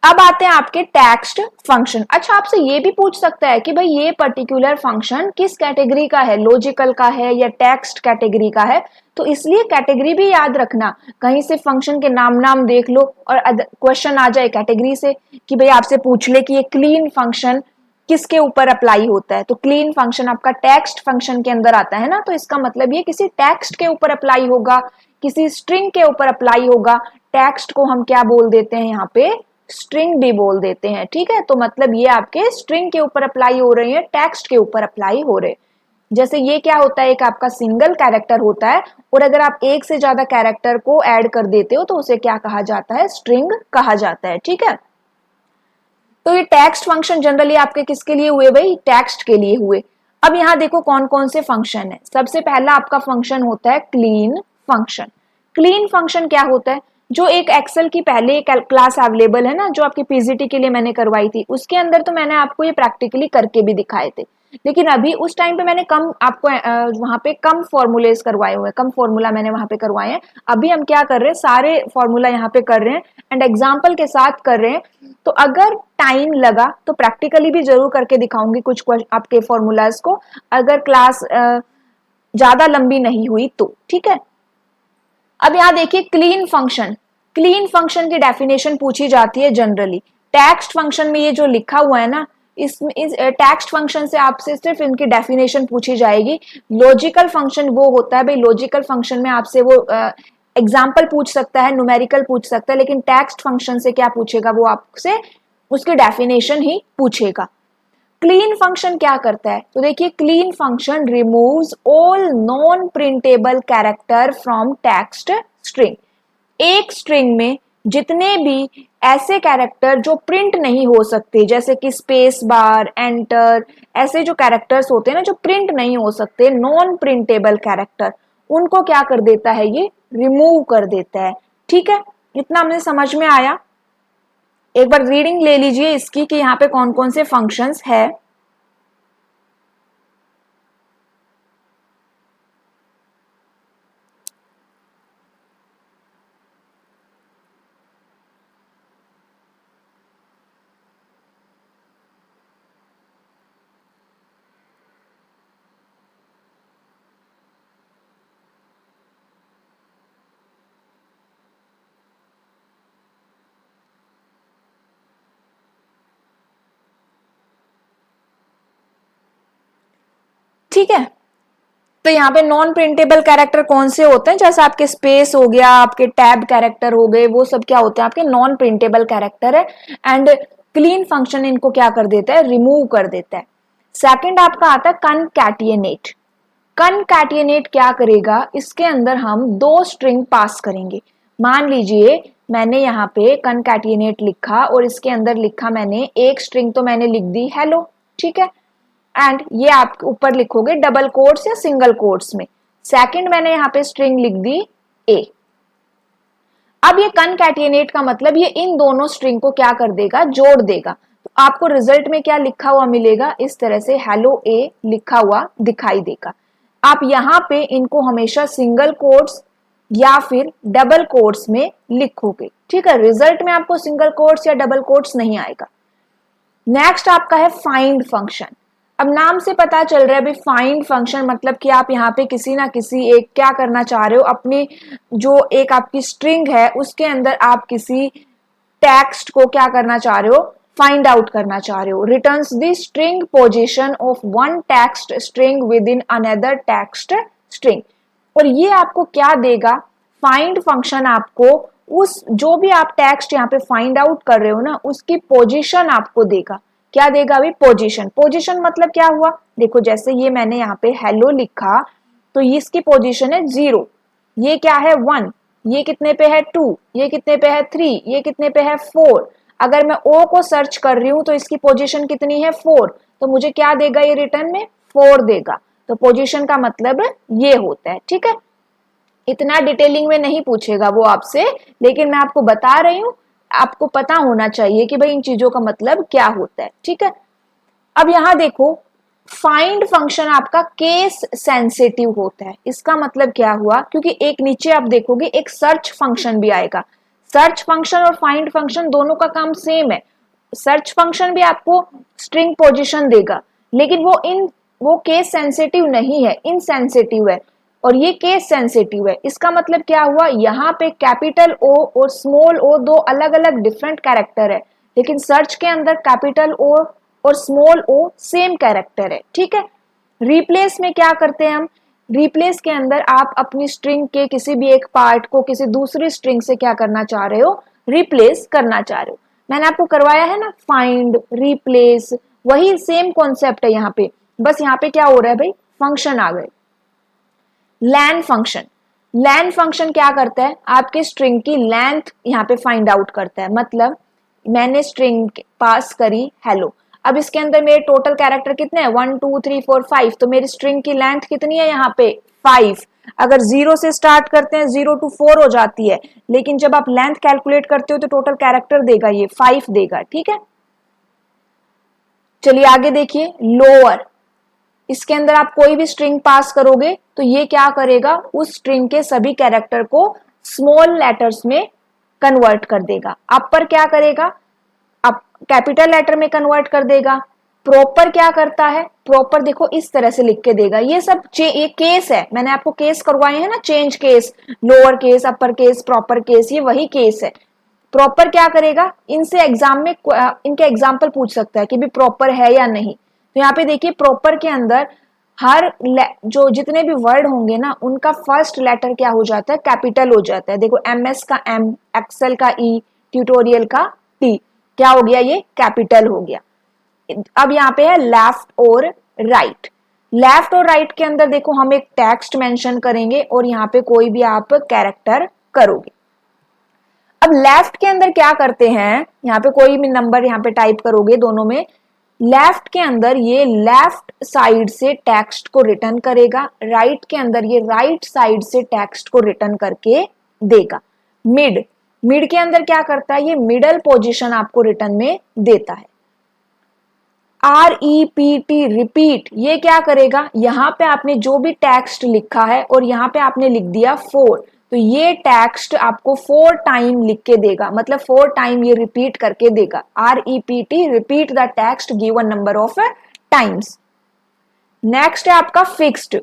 अब आते हैं आपके टेक्स्ट फंक्शन। अच्छा, आपसे ये भी पूछ सकता है कि भाई ये पर्टिकुलर फंक्शन किस कैटेगरी का है, लॉजिकल का है या टेक्स्ट कैटेगरी का है। तो इसलिए कैटेगरी भी याद रखना, कहीं से फंक्शन के नाम देख लो और क्वेश्चन आ जाए कैटेगरी से कि भाई आपसे पूछ ले कि ये क्लीन फंक्शन किसके ऊपर अप्लाई होता है। तो क्लीन फंक्शन आपका टेक्स्ट फंक्शन के अंदर आता है ना, तो इसका मतलब ये किसी टेक्स्ट के ऊपर अप्लाई होगा, किसी स्ट्रिंग के ऊपर अप्लाई होगा। टेक्स्ट को हम क्या बोल देते हैं यहाँ पे, स्ट्रिंग भी बोल देते हैं, ठीक है। तो मतलब ये आपके स्ट्रिंग के ऊपर अप्लाई हो रहे हैं, टेक्स्ट के ऊपर अप्लाई हो रहे हैं। जैसे ये क्या होता है, एक आपका सिंगल कैरेक्टर होता है, और अगर आप एक से ज्यादा कैरेक्टर को ऐड कर देते हो तो उसे क्या कहा जाता है, स्ट्रिंग कहा जाता है, ठीक है। तो ये टेक्स्ट फंक्शन जनरली आपके किसके लिए हुए भाई, टेक्स्ट के लिए हुए। अब यहाँ देखो कौन कौन से फंक्शन है। सबसे पहला आपका फंक्शन होता है क्लीन फंक्शन। क्लीन फंक्शन क्या होता है, जो एक एक्सेल की पहले एक क्लास अवेलेबल है ना, जो आपकी पीजीटी के लिए मैंने करवाई थी, उसके अंदर तो मैंने आपको ये प्रैक्टिकली करके भी दिखाए थे, लेकिन अभी उस टाइम पे मैंने कम आपको वहां पे कम फॉर्मूलेज करवाए हुए हैं, कम फॉर्मूला मैंने वहां पे करवाए हैं। अभी हम क्या कर रहे हैं, सारे फॉर्मूला यहाँ पे कर रहे हैं एंड एग्जाम्पल के साथ कर रहे हैं। तो अगर टाइम लगा तो प्रैक्टिकली भी जरूर करके दिखाऊंगी कुछ आपके फॉर्मूलाज को, अगर क्लास ज्यादा लंबी नहीं हुई तो, ठीक है। अब यहाँ देखिए क्लीन फंक्शन, क्लीन फंक्शन की डेफिनेशन पूछी जाती है जनरली। टेक्स्ट फंक्शन में ये जो लिखा हुआ है ना, इस टेक्स्ट फंक्शन से आपसे सिर्फ इनकी डेफिनेशन पूछी जाएगी। लॉजिकल फंक्शन वो होता है भाई, लॉजिकल फंक्शन में आपसे वो एग्जाम्पल पूछ सकता है, न्यूमेरिकल पूछ सकता है, लेकिन टेक्स्ट फंक्शन से क्या पूछेगा, वो आपसे उसकी डेफिनेशन ही पूछेगा। क्लीन फंक्शन क्या करता है, तो देखिए clean function removes all non printable character from text string. एक स्ट्रिंग में जितने भी ऐसे कैरेक्टर जो प्रिंट नहीं हो सकते, जैसे कि स्पेस बार, एंटर, ऐसे जो कैरेक्टर्स होते हैं ना जो प्रिंट नहीं हो सकते, नॉन प्रिंटेबल कैरेक्टर, उनको क्या कर देता है, ये रिमूव कर देता है। ठीक है, इतना हमने समझ में आया। एक बार रीडिंग ले लीजिए इसकी कि यहाँ पे कौन कौन से फंक्शंस है। ठीक है, तो यहाँ पे नॉन प्रिंटेबल कैरेक्टर कौन से होते हैं, जैसे आपके स्पेस हो गया, आपके टैब कैरेक्टर हो गए, वो सब क्या होते हैं, आपके नॉन प्रिंटेबल कैरेक्टर है। एंड क्लीन फंक्शन इनको क्या कर देता है, रिमूव कर देता है। सेकंड आपका आता है कनकैटिनेट। कनकैटिनेट क्या करेगा, इसके अंदर हम दो स्ट्रिंग पास करेंगे। मान लीजिए मैंने यहाँ पे कनकैटिनेट लिखा और इसके अंदर लिखा मैंने एक स्ट्रिंग, तो मैंने लिख दी हेलो, ठीक है, एंड ये आप ऊपर लिखोगे डबल कोट्स या सिंगल कोट्स में। सेकंड मैंने यहाँ पे स्ट्रिंग लिख दी ए। अब ये कनकैटिनेट का मतलब ये इन दोनों स्ट्रिंग को क्या कर देगा, जोड़ देगा। तो आपको रिजल्ट में क्या लिखा हुआ मिलेगा, इस तरह से हेलो ए लिखा हुआ दिखाई देगा। आप यहाँ पे इनको हमेशा सिंगल कोट्स या फिर डबल कोट्स में लिखोगे, ठीक है। रिजल्ट में आपको सिंगल कोट्स या डबल कोट्स नहीं आएगा। नेक्स्ट आपका है फाइंड फंक्शन। अब नाम से पता चल रहा है भाई, फाइंड फंक्शन मतलब कि आप यहाँ पे किसी ना किसी एक क्या करना चाह रहे हो, अपनी जो एक आपकी स्ट्रिंग है उसके अंदर आप किसी टेक्स्ट को क्या करना चाह रहे हो, फाइंड आउट करना चाह रहे हो। Returns the string position of one text string with in another text string. और ये आपको क्या देगा, फाइंड फंक्शन आपको उस जो भी आप टेक्स्ट यहाँ पे फाइंड आउट कर रहे हो ना, उसकी पोजीशन आपको देगा। क्या देगा अभी, पोजीशन। पोजीशन मतलब क्या हुआ, देखो जैसे ये मैंने यहाँ पे हेलो लिखा, तो इसकी पोजीशन है 0, ये क्या है 1, ये कितने पे है 2, ये कितने पे है 3, ये कितने पे है 4। अगर मैं ओ को सर्च कर रही हूँ तो इसकी पोजीशन कितनी है 4, तो मुझे क्या देगा ये रिटर्न में, 4 देगा। तो पोजीशन का मतलब ये होता है, ठीक है। इतना डिटेलिंग में नहीं पूछेगा वो आपसे, लेकिन मैं आपको बता रही हूँ, आपको पता होना चाहिए कि भाई इन चीजों का मतलब क्या होता है, ठीक है। अब यहां देखो, फाइंड फंक्शन आपका केस सेंसिटिव होता है। इसका मतलब क्या हुआ, क्योंकि एक नीचे आप देखोगे एक सर्च फंक्शन भी आएगा। सर्च फंक्शन और फाइंड फंक्शन दोनों का काम सेम है। सर्च फंक्शन भी आपको स्ट्रिंग पोजीशन देगा, लेकिन वो केस सेंसिटिव नहीं है, इनसेंसिटिव है। और ये केस सेंसिटिव है। इसका मतलब क्या हुआ, यहाँ पे कैपिटल ओ और स्मॉल ओ दो अलग अलग डिफरेंट कैरेक्टर है, लेकिन सर्च के अंदर कैपिटल ओ और स्मॉल ओ सेम कैरेक्टर है, ठीक है। रिप्लेस में क्या करते हैं हम, रिप्लेस के अंदर आप अपनी स्ट्रिंग के किसी भी एक पार्ट को किसी दूसरी स्ट्रिंग से क्या करना चाह रहे हो, रिप्लेस करना चाह रहे हो। मैंने आपको करवाया है ना, फाइंड, रिप्लेस, वही सेम कॉन्सेप्ट है यहाँ पे, बस यहाँ पे क्या हो रहा है भाई, फंक्शन आ गए। लैन फंक्शन, लैन फंक्शन क्या करता है, आपके स्ट्रिंग की लेंथ यहाँ पे फाइंड आउट करता है। मतलब मैंने स्ट्रिंग पास करी हेलो, अब इसके अंदर मेरे टोटल कैरेक्टर कितने हैं 1 2 3 4 5, तो मेरी स्ट्रिंग की लेंथ कितनी है यहाँ पे 5। अगर 0 से स्टार्ट करते हैं 0 to 4 हो जाती है, लेकिन जब आप लेंथ कैलकुलेट करते हो तो टोटल कैरेक्टर देगा ये 5 देगा। ठीक है, चलिए आगे देखिए लोअर। इसके अंदर आप कोई भी स्ट्रिंग पास करोगे तो ये क्या करेगा, उस स्ट्रिंग के सभी कैरेक्टर को स्मॉल लेटर्स में कन्वर्ट कर देगा। अपर क्या करेगा, अब कैपिटल लेटर में कन्वर्ट कर देगा। प्रॉपर क्या करता है, प्रॉपर देखो इस तरह से लिख के देगा। ये सब ये केस है, मैंने आपको केस करवाए हैं ना, change case, lower case, upper case, proper case, ये वही केस है। प्रॉपर क्या करेगा, इनसे एग्जाम में इनके एग्जाम्पल पूछ सकता है कि भी प्रॉपर है या नहीं। तो यहाँ पे देखिए प्रॉपर के अंदर हर जो जितने भी वर्ड होंगे ना उनका फर्स्ट लेटर क्या हो जाता है, कैपिटल हो जाता है। देखो MS का M, एक्सेल का E, ट्यूटोरियल का T, क्या हो गया, ये कैपिटल हो गया। अब यहाँ पे है लेफ्ट और राइट। लेफ्ट और राइट के अंदर देखो हम एक टेक्स्ट मेंशन करेंगे और यहाँ पे कोई भी आप कैरेक्टर करोगे। अब लेफ्ट के अंदर क्या करते हैं, यहाँ पे कोई भी नंबर यहाँ पे टाइप करोगे दोनों में, लेफ्ट के अंदर ये लेफ्ट साइड से टेक्स्ट को रिटर्न करेगा, राइट के अंदर ये राइट साइड से टेक्स्ट को रिटर्न करके देगा। मिड, मिड के अंदर क्या करता है, ये मिडल पोजीशन आपको रिटर्न में देता है। REPT रिपीट, ये क्या करेगा, यहाँ पे आपने जो भी टेक्स्ट लिखा है और यहाँ पे आपने लिख दिया 4, तो ये टेक्स्ट आपको 4 टाइम लिख के देगा, मतलब 4 टाइम ये रिपीट करके देगा। REPT repeat the text given number of times. Next है आपका फिक्स्ड।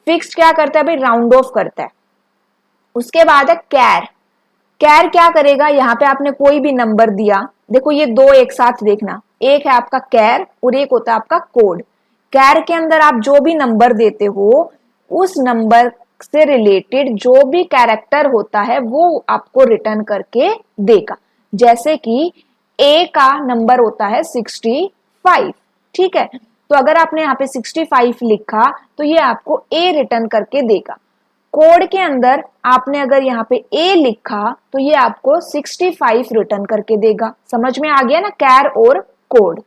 फिक्स्ड क्या करता है भाई, राउंड ऑफ करता है। उसके बाद है कैर। कैर क्या करेगा, यहाँ पे आपने कोई भी नंबर दिया, देखो ये दो एक साथ देखना, एक है आपका कैर और एक होता है आपका कोड। कैर के अंदर आप जो भी नंबर देते हो उस नंबर से रिलेटेड जो भी कैरेक्टर होता है वो आपको रिटर्न करके देगा। जैसे कि ए का नंबर होता है 65, ठीक है, तो अगर आपने यहाँ पे 65 लिखा तो ये आपको ए रिटर्न करके देगा। कोड के अंदर आपने अगर यहाँ पे ए लिखा तो ये आपको 65 रिटर्न करके देगा। समझ में आ गया ना, कैर और कोड।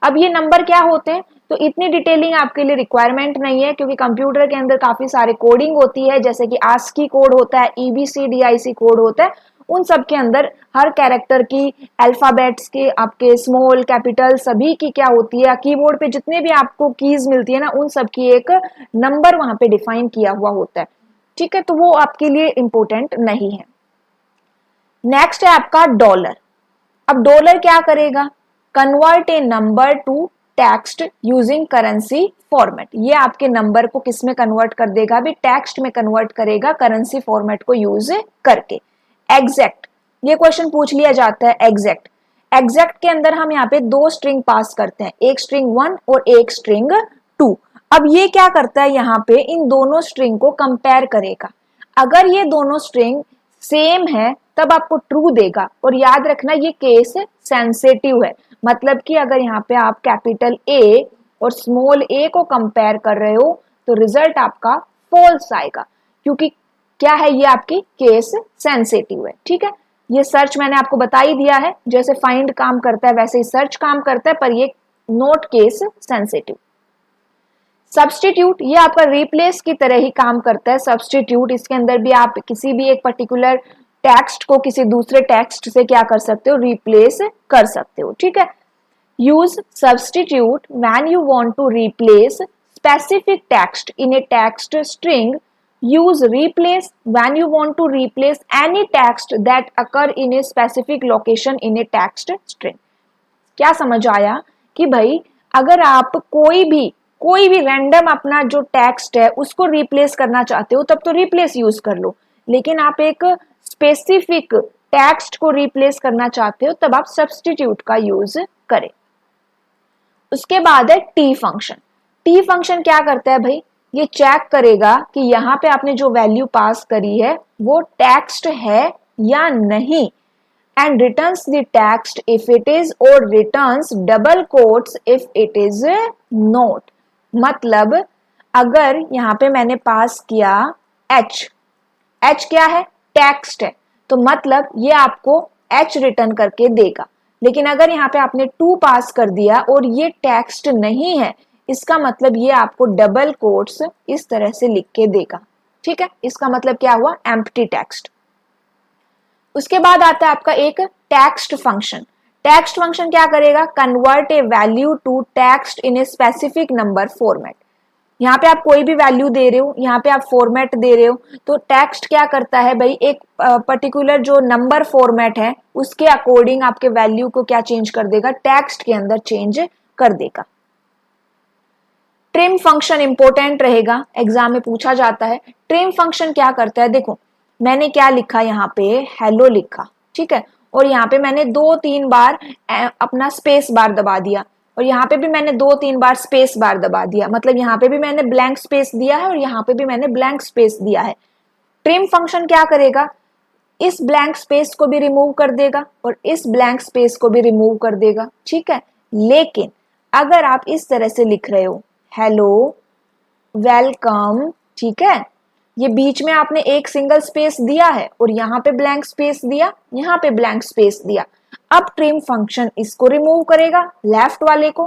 अब ये नंबर क्या होते हैं, तो इतनी डिटेलिंग आपके लिए रिक्वायरमेंट नहीं है क्योंकि कंप्यूटर के अंदर काफी सारे कोडिंग होती है, जैसे कि ASCII कोड होता है, EBCDIC कोड होता है। उन सब के अंदर हर कैरेक्टर की अल्फाबेट्स के आपके स्मॉल कैपिटल सभी की क्या होती है, कीबोर्ड पे जितने भी आपको कीज मिलती है ना उन सब की एक नंबर वहां पे डिफाइन किया हुआ होता है। ठीक है, तो वो आपके लिए इंपॉर्टेंट नहीं है। नेक्स्ट है आपका डॉलर। अब डॉलर क्या करेगा, convert a number to text using currency format. ये आपके नंबर को किस में कन्वर्ट कर देगा, भी टेक्स्ट में कन्वर्ट करेगा करेंसी फॉर्मेट को यूज करके। एग्जैक्ट, ये क्वेश्चन पूछ लिया जाता है। एग्जैक्ट, एग्जैक्ट के अंदर हम यहाँ पे दो स्ट्रिंग पास करते हैं, एक स्ट्रिंग 1 और एक स्ट्रिंग 2। अब ये क्या करता है, यहाँ पे इन दोनों स्ट्रिंग को कंपेयर करेगा। अगर ये दोनों स्ट्रिंग सेम है तब आपको ट्रू देगा। और याद रखना ये केस सेंसिटिव है, मतलब कि अगर यहाँ पे आप कैपिटल ए और स्मॉल ए को कंपेयर कर रहे हो तो रिजल्ट आपका फॉल्स आएगा, क्योंकि क्या है, ये आपकी केस सेंसिटिव है। ठीक है, ये सर्च मैंने आपको बता ही दिया है, जैसे फाइंड काम करता है वैसे ही सर्च काम करता है, पर ये नोट केस सेंसिटिव। सब्स्टिट्यूट, ये आपका रिप्लेस की तरह ही काम करता है। सब्स्टिट्यूट, इसके अंदर भी आप किसी भी एक पर्टिकुलर टेक्स्ट को किसी दूसरे टेक्स्ट से क्या कर सकते हो, रिप्लेस कर सकते हो। ठीक है, use substitute when you want to replace specific text in a text string. Use replace when you want to replace any text that occur in a specific location in a text string. क्या समझ आया कि भाई अगर आप कोई भी random अपना जो टेक्स्ट है उसको रिप्लेस करना चाहते हो तब तो रिप्लेस यूज कर लो, लेकिन आप एक स्पेसिफिक टेक्स्ट को रिप्लेस करना चाहते हो तब आप सब्स्टिट्यूट का यूज करें। उसके बाद है टी फंक्शन। टी फंक्शन क्या करता है भाई, ये चेक करेगा कि यहाँ पे आपने जो वैल्यू पास करी है वो टेक्स्ट है या नहीं, and returns the text if it is or returns double quotes if it is not। मतलब अगर यहाँ पे मैंने पास किया h क्या है, टेक्स्ट है, तो मतलब ये आपको h रिटर्न करके देगा। लेकिन अगर यहाँ पे आपने 2 पास कर दिया और ये टेक्स्ट नहीं है, इसका मतलब ये आपको डबल कोट्स इस तरह से लिख के देगा, ठीक है। इसका मतलब क्या हुआ, एम्प्टी टेक्स्ट। उसके बाद आता है आपका एक टेक्स्ट फंक्शन। टेक्स्ट फंक्शन क्या करेगा, convert a value to text in a specific number format. यहाँ पे आप कोई भी वैल्यू दे रहे हो, यहाँ पे आप फॉर्मेट दे रहे हो, तो टेक्स्ट क्या करता है भाई, एक पर्टिकुलर जो नंबर फॉर्मेट है उसके अकॉर्डिंग आपके वैल्यू को क्या चेंज कर देगा, टेक्स्ट के अंदर चेंज कर देगा। ट्रिम फंक्शन इंपॉर्टेंट रहेगा, एग्जाम में पूछा जाता है। ट्रिम फंक्शन क्या करता है, देखो मैंने क्या लिखा यहाँ पे, हेलो लिखा, ठीक है, और यहाँ पे मैंने 2-3 बार अपना स्पेस बार दबा दिया, और यहाँ पे भी मैंने 2-3 बार स्पेस बार दबा दिया, मतलब यहाँ पे भी मैंने ब्लैंक स्पेस दिया है और यहाँ पे भी मैंने ब्लैंक स्पेस दिया है। ट्रिम फंक्शन क्या करेगा, इस ब्लैंक स्पेस को भी रिमूव कर देगा और इस ब्लैंक स्पेस को भी रिमूव कर देगा, ठीक है। लेकिन अगर आप इस तरह से लिख रहे हो, हेलो, वेलकम, ठीक है, ये बीच में आपने एक सिंगल स्पेस दिया है और यहाँ पे ब्लैंक स्पेस दिया, यहाँ पे ब्लैंक स्पेस दिया। अब ट्रिम फंक्शन इसको रिमूव करेगा, लेफ्ट वाले को,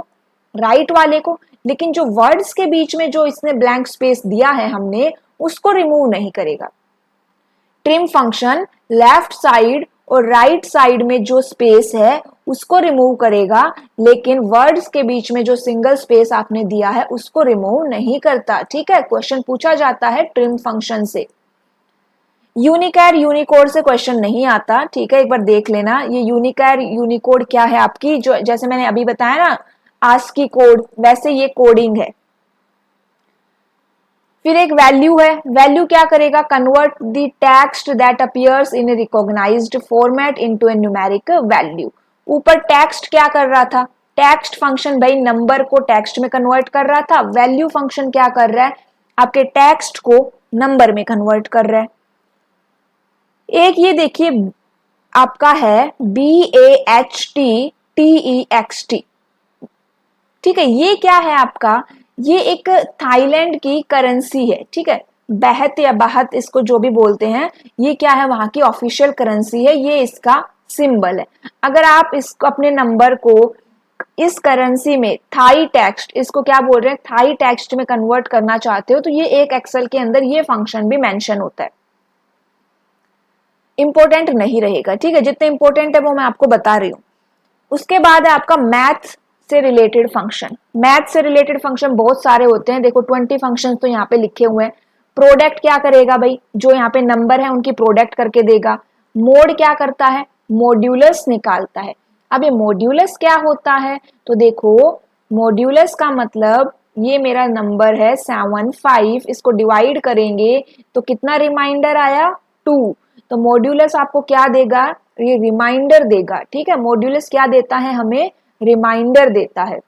राइट वाले को, लेकिन जो वर्ड्स के बीच में जो इसने ब्लैंक स्पेस दिया है हमने, उसको रिमूव नहीं करेगा। ट्रिम फंक्शन लेफ्ट साइड और राइट साइड में जो स्पेस है उसको रिमूव करेगा, लेकिन वर्ड्स के बीच में जो सिंगल स्पेस आपने दिया है उसको रिमूव नहीं करता, ठीक है। क्वेश्चन पूछा जाता है ट्रिम फंक्शन से। यूनिकैर यूनिकोड से क्वेश्चन नहीं आता, ठीक है, एक बार देख लेना ये यूनिकैर यूनिकोड क्या है आपकी, जो जैसे मैंने अभी बताया ना आस्की कोड, वैसे ये कोडिंग है। फिर एक वैल्यू है, वैल्यू क्या करेगा, convert the text that appears in a recognised format into a numeric value. ऊपर टेक्स्ट क्या कर रहा था, टेक्स्ट फंक्शन भाई नंबर को टेक्स्ट में कन्वर्ट कर रहा था, वैल्यू फंक्शन क्या कर रहा है, आपके टेक्स्ट को नंबर में कन्वर्ट कर रहा है। एक ये देखिए आपका है BAHTTEXT, ठीक है, ये क्या है आपका, ये एक थाईलैंड की करेंसी है, ठीक है, बहत या बाहत इसको जो भी बोलते हैं, ये क्या है, वहां की ऑफिशियल करेंसी है, ये इसका सिंबल है। अगर आप इसको अपने नंबर को इस करेंसी में थाई टेक्स्ट, इसको क्या बोल रहे हैं, थाई टेक्स्ट में कन्वर्ट करना चाहते हो, तो ये एक एक्सेल के अंदर ये फंक्शन भी मेंशन होता है। इंपॉर्टेंट नहीं रहेगा, ठीक है, जितने इंपॉर्टेंट है वो मैं आपको बता रही हूँ। उसके बाद है आपका मैथ से रिलेटेड फंक्शन। मैथ से रिलेटेड फंक्शन बहुत सारे होते हैं, देखो 20 फंक्शन तो यहाँ पे लिखे हुए हैं। प्रोडक्ट क्या करेगा भाई, जो यहाँ पे नंबर है उनकी प्रोडक्ट करके देगा। मोड क्या करता है, मॉड्यूलस निकालता है। अब ये मॉड्यूलस क्या होता है, तो देखो मॉड्यूलस का मतलब ये मेरा नंबर है 75, इसको डिवाइड करेंगे तो कितना रिमाइंडर आया, 2, तो मॉड्यूलस आपको क्या देगा, ये रिमाइंडर देगा, ठीक है। मॉड्यूलस क्या देता है हमें, रिमाइंडर देता है।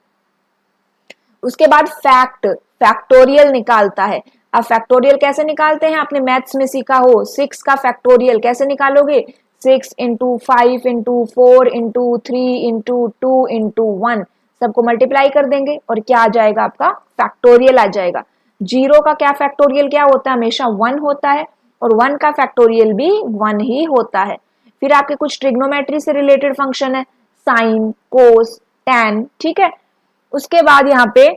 उसके बाद फैक्टोरियल निकालता है। अब फैक्टोरियल कैसे निकालते हैं, आपने मैथ्स में सीखा हो, 6 का फैक्टोरियल कैसे निकालोगे, 6 into 5 into 4 into 3 into 2 into 1, सबको मल्टीप्लाई कर देंगे और क्या आ जाएगा, आपका फैक्टोरियल आ जाएगा। 0 का क्या फैक्टोरियल क्या होता है, हमेशा 1 होता है, और 1 का फैक्टोरियल भी 1 ही होता है। फिर आपके कुछ ट्रिग्नोमेट्री से रिलेटेड फंक्शन है, साइन, कोस, टैन, ठीक है। उसके बाद यहाँ पे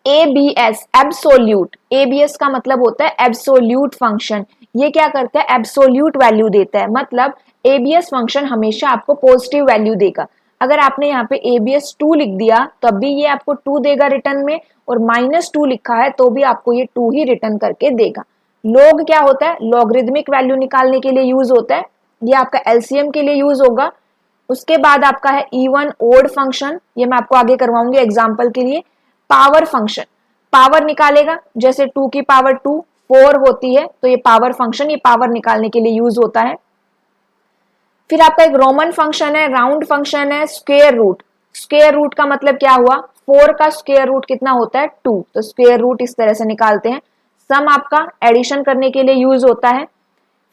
ABS, एब्सोल्यूट, ABS का मतलब होता है एब्सोल्यूट फंक्शन। ये क्या करता है, एब्सोल्यूट वैल्यू देता है, मतलब ABS फंक्शन हमेशा आपको पॉजिटिव वैल्यू देगा। अगर आपने यहाँ पे ABS 2 लिख दिया तब भी ये आपको 2 देगा रिटर्न में, और -2 लिखा है तो भी आपको ये 2 ही रिटर्न करके देगा। लॉग क्या होता है, लॉगरिदमिक वैल्यू निकालने के लिए यूज होता है, ये आपका LCM के लिए यूज होगा। उसके बाद आपका है इवन ओड फंक्शन, ये मैं आपको आगे करवाऊंगी एग्जांपल के लिए। पावर फंक्शन, पावर निकालेगा, जैसे 2 की पावर 2 4 होती है, तो ये पावर फंक्शन, ये पावर निकालने के लिए यूज होता है। फिर आपका एक रोमन फंक्शन है, राउंड फंक्शन है, स्क्वायर रूट। स्क्वायर रूट का मतलब क्या हुआ, 4 का स्क्वायर रूट कितना होता है, 2, तो स्क्वायर रूट इस तरह से निकालते हैं। सम आपका एडिशन करने के लिए यूज होता है।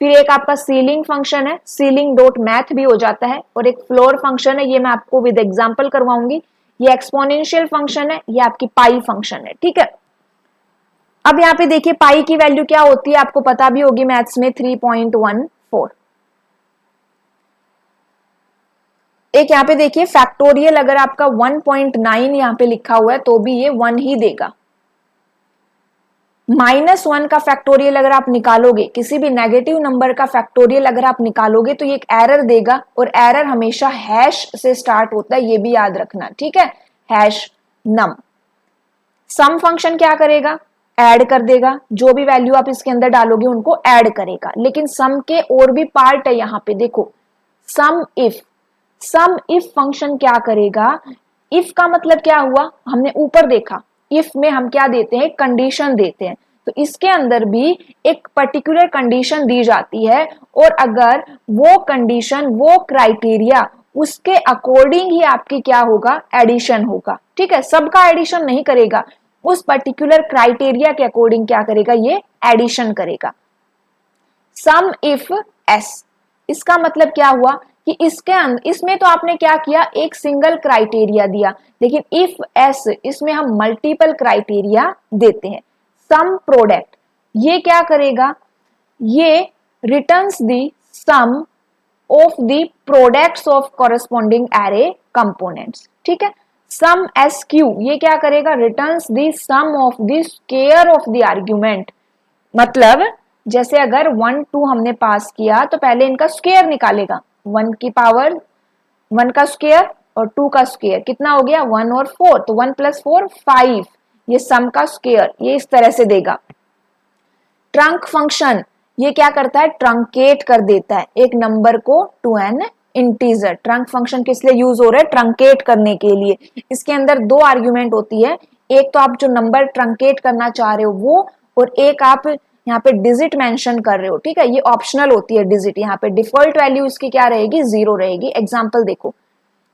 फिर एक आपका सीलिंग फंक्शन है, सीलिंग डॉट मैथ भी हो जाता है, और एक फ्लोर फंक्शन है, ये मैं आपको विद एग्जांपल करवाऊंगी। ये एक्सपोनेंशियल फंक्शन है, ये आपकी पाई फंक्शन है, ठीक है। अब यहाँ पे देखिए पाई की वैल्यू क्या होती है, आपको पता भी होगी मैथ्स में, 3.14। एक यहाँ पे देखिए फैक्टोरियल अगर आपका 1.9 यहाँ पे लिखा हुआ है तो भी ये 1 ही देगा। -1 का फैक्टोरियल अगर आप निकालोगे, किसी भी नेगेटिव नंबर का फैक्टोरियल अगर आप निकालोगे तो ये एक एरर देगा, और एरर हमेशा हैश से स्टार्ट होता है, ये भी याद रखना, ठीक है, हैश नम। सम फंक्शन क्या करेगा, ऐड कर देगा, जो भी वैल्यू आप इसके अंदर डालोगे उनको ऐड करेगा। लेकिन सम के और भी पार्ट है यहाँ पे, देखो सम इफ फंक्शन क्या करेगा, इफ का मतलब क्या हुआ, हमने ऊपर देखा इफ में हम क्या देते हैं, कंडीशन देते हैं, तो इसके अंदर भी एक पर्टिकुलर कंडीशन दी जाती है, और अगर वो कंडीशन, वो क्राइटेरिया, उसके अकॉर्डिंग ही आपकी क्या होगा, एडिशन होगा, ठीक है, सबका एडिशन नहीं करेगा, उस पर्टिकुलर क्राइटेरिया के अकॉर्डिंग क्या करेगा, ये एडिशन करेगा। सम इफ एस, इसका मतलब क्या हुआ कि इसमें तो आपने क्या किया, एक सिंगल क्राइटेरिया दिया, लेकिन इफ एस इसमें हम मल्टीपल क्राइटेरिया देते हैं। सम प्रोडक्ट, ये क्या करेगा, ये returns the sum of the products of corresponding array components, ठीक है। सम एस क्यू, ये क्या करेगा, returns the sum of the square of the argument, मतलब जैसे अगर 1 2 हमने पास किया तो पहले इनका स्क्वायर निकालेगा, 1 की पावर 1 का स्क्वायर और 2 का स्क्वायर कितना हो गया, 1 और 4, तो 1 + 4 5, ये सम का स्क्वायर, ये इस तरह से देगा। ट्रंक फंक्शन, ये क्या करता है, ट्रंकेट कर देता है एक नंबर को to an integer. Trunc function किस लिए यूज हो रहा है, ट्रंकेट करने के लिए। इसके अंदर 2 आर्ग्यूमेंट होती है, एक तो आप जो नंबर ट्रंकेट करना चाह रहे हो वो, और एक आप यहाँ पे डिजिट मेंशन कर रहे हो, ठीक है, ये ऑप्शनल होती है डिजिट, यहाँ पे डिफॉल्ट वैल्यू इसकी क्या रहेगी, 0 रहेगी। एग्जाम्पल देखो,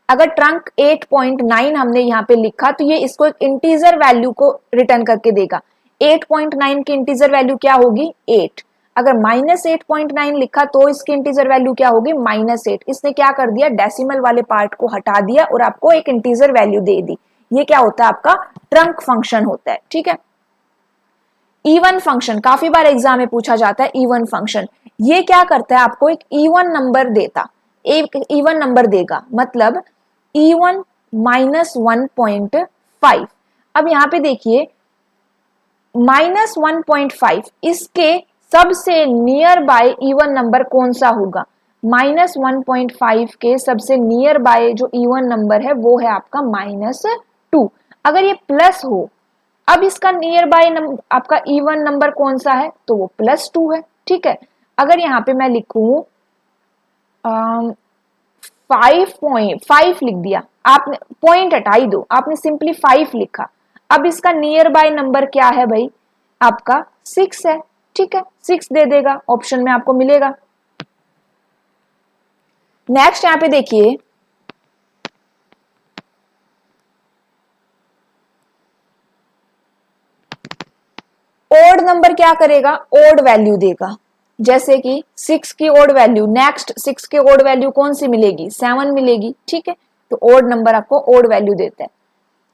अगर ट्रंक 8.9 हमने यहाँ पे लिखा तो ये इसको एक इंटीजर वैल्यू को रिटर्न करके देगा। 8.9 की इंटीजर वैल्यू क्या होगी, 8। अगर -8.9 लिखा तो इसकी इंटीजर वैल्यू क्या होगी, -8। इसने क्या कर दिया, डेसिमल वाले पार्ट को हटा दिया और आपको एक इंटीजर वैल्यू दे दी। ये क्या होता है, आपका ट्रंक फंक्शन होता है, ठीक है। इवन फंक्शन, काफी बार एग्जाम में पूछा जाता है इवन फंक्शन। ये क्या करता है, आपको एक इवन नंबर देता, एक इवन नंबर देगा, मतलब इवन -1.5। अब यहाँ पे देखिए -1.5, इसके सबसे नियर बाय इवन नंबर कौन सा होगा, -1.5 के सबसे नियर बाय जो इवन नंबर है वो है आपका -2। अगर ये प्लस हो, अब इसका नियर बाय आपका इवन नंबर कौन सा है, तो वो +2 है, ठीक है। अगर यहाँ पे मैं लिखूं 5 लिख दिया, आपने पॉइंट हटा ही दो, आपने सिंपली 5 लिखा, अब इसका नियर बाय नंबर क्या है भाई, आपका 6 है, ठीक है, 6 दे देगा, ऑप्शन में आपको मिलेगा। नेक्स्ट यहाँ पे देखिए, ओड नंबर क्या करेगा, ओड वैल्यू देगा, जैसे कि 6 की ओड वैल्यू, नेक्स्ट 6 की ओड वैल्यू कौन सी मिलेगी, 7 मिलेगी, ठीक है, तो ओड नंबर आपको ओड वैल्यू देता है।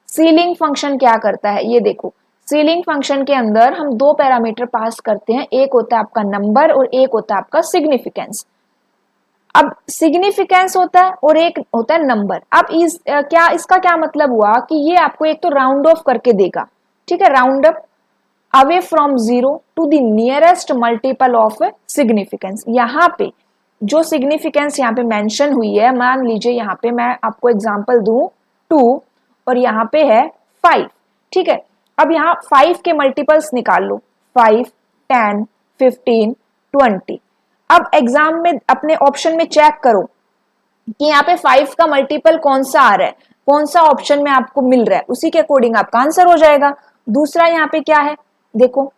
सीलिंग फंक्शन क्या करता है, ये देखो, सीलिंग फंक्शन के अंदर हम 2 पैरामीटर पास करते हैं, एक होता है आपका नंबर और एक होता है आपका सिग्निफिकेंस। अब सिग्निफिकेंस होता है और एक होता है नंबर। अब इसका क्या मतलब हुआ कि ये आपको एक तो राउंड ऑफ करके देगा, ठीक है, round up away from 0 to the nearest multiple of significance. यहाँ पे जो सिग्निफिकेंस यहाँ पे मेंशन हुई है, मान लीजिए यहाँ पे मैं आपको एग्जांपल दूं 2 और यहाँ पे है 5, ठीक है। अब यहाँ 5 के मल्टीपल्स निकाल लो, 5 10 15 20। अब एग्जाम में अपने ऑप्शन में चेक करो कि यहाँ पे 5 का मल्टीपल कौन सा आ रहा है, कौन सा ऑप्शन में आपको मिल रहा है, उसी के अकॉर्डिंग आपका आंसर हो जाएगा। दूसरा यहाँ पे क्या है, देखो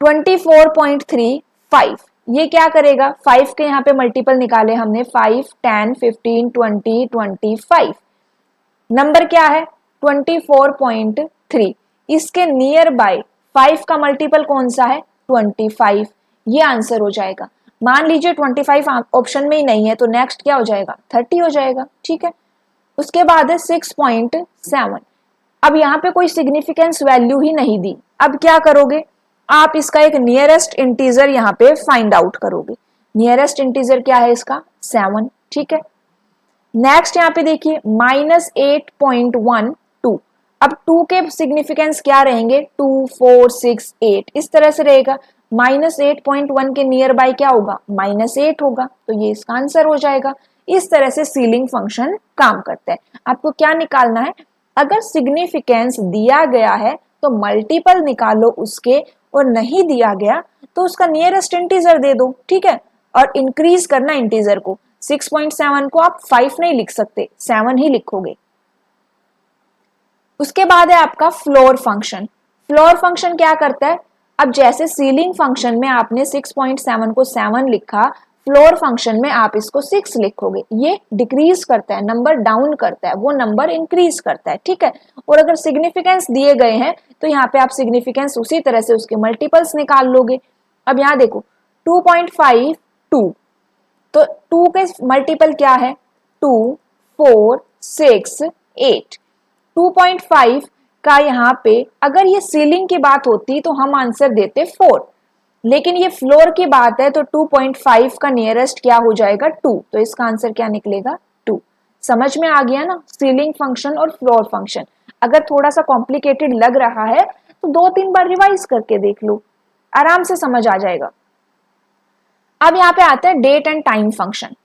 24.35, ये क्या करेगा, 5 के यहाँ पे मल्टीपल निकाले हमने, 5 10 15 20 25। नंबर क्या है 24.3, इसके नियर बाय 5 का मल्टीपल कौन सा है, 25, ये आंसर हो जाएगा। मान लीजिए 25 ऑप्शन में ही नहीं है तो नेक्स्ट क्या हो जाएगा, 30 हो जाएगा, ठीक है। उसके बाद है 6.7, अब यहाँ पे कोई सिग्निफिकेंस वैल्यू ही नहीं दी, अब क्या करोगे, आप इसका एक नियरेस्ट इंटीजर यहाँ पे फाइंड आउट करोगे। नियरेस्ट इंटीजर क्या है इसका, 7, ठीक है। नेक्स्ट यहाँ पे देखिए -8.12। अब 2 के सिग्निफिकेंस क्या रहेंगे, 2, 4, 6, 8 इस तरह से रहेगा। -8.1 के नियर बाय क्या होगा, -8 होगा, तो ये इसका आंसर हो जाएगा। इस तरह से सीलिंग फंक्शन काम करता है। आपको क्या निकालना है, अगर सिग्निफिकेंस दिया गया है तो मल्टीपल निकालो उसके, और नहीं दिया गया तो उसका नियरेस्ट इंटीजर दे दो, ठीक है। और इंक्रीज करना इंटीजर को, 6.7 को आप 5 नहीं लिख सकते, 7 ही लिखोगे। उसके बाद है आपका फ्लोर फंक्शन। फ्लोर फंक्शन क्या करता है, अब जैसे सीलिंग फंक्शन में आपने 6.7 को 7 लिखा, फ्लोर फंक्शन में आप इसको 6 लिखोगे। ये डिक्रीज करता है, नंबर डाउन करता है, वो नंबर इंक्रीज करता है, ठीक है। और अगर सिग्निफिकेंस दिए गए हैं तो यहाँ पे आप सिग्निफिकेंस उसी तरह से उसके मल्टीपल्स निकाल लोगे। अब यहाँ देखो 2.5 2, तो 2 के मल्टीपल क्या है, 2, 4, 6, 8। 2.5 का यहाँ पे अगर ये सीलिंग की बात होती तो हम आंसर देते 4, लेकिन ये फ्लोर की बात है तो 2.5 का नियरेस्ट क्या हो जाएगा, 2, तो इसका आंसर क्या निकलेगा, 2। समझ में आ गया ना सीलिंग फंक्शन और फ्लोर फंक्शन। अगर थोड़ा सा कॉम्प्लिकेटेड लग रहा है तो 2-3 बार रिवाइज करके देख लो, आराम से समझ आ जाएगा। अब यहाँ पे आता है डेट एंड टाइम फंक्शन।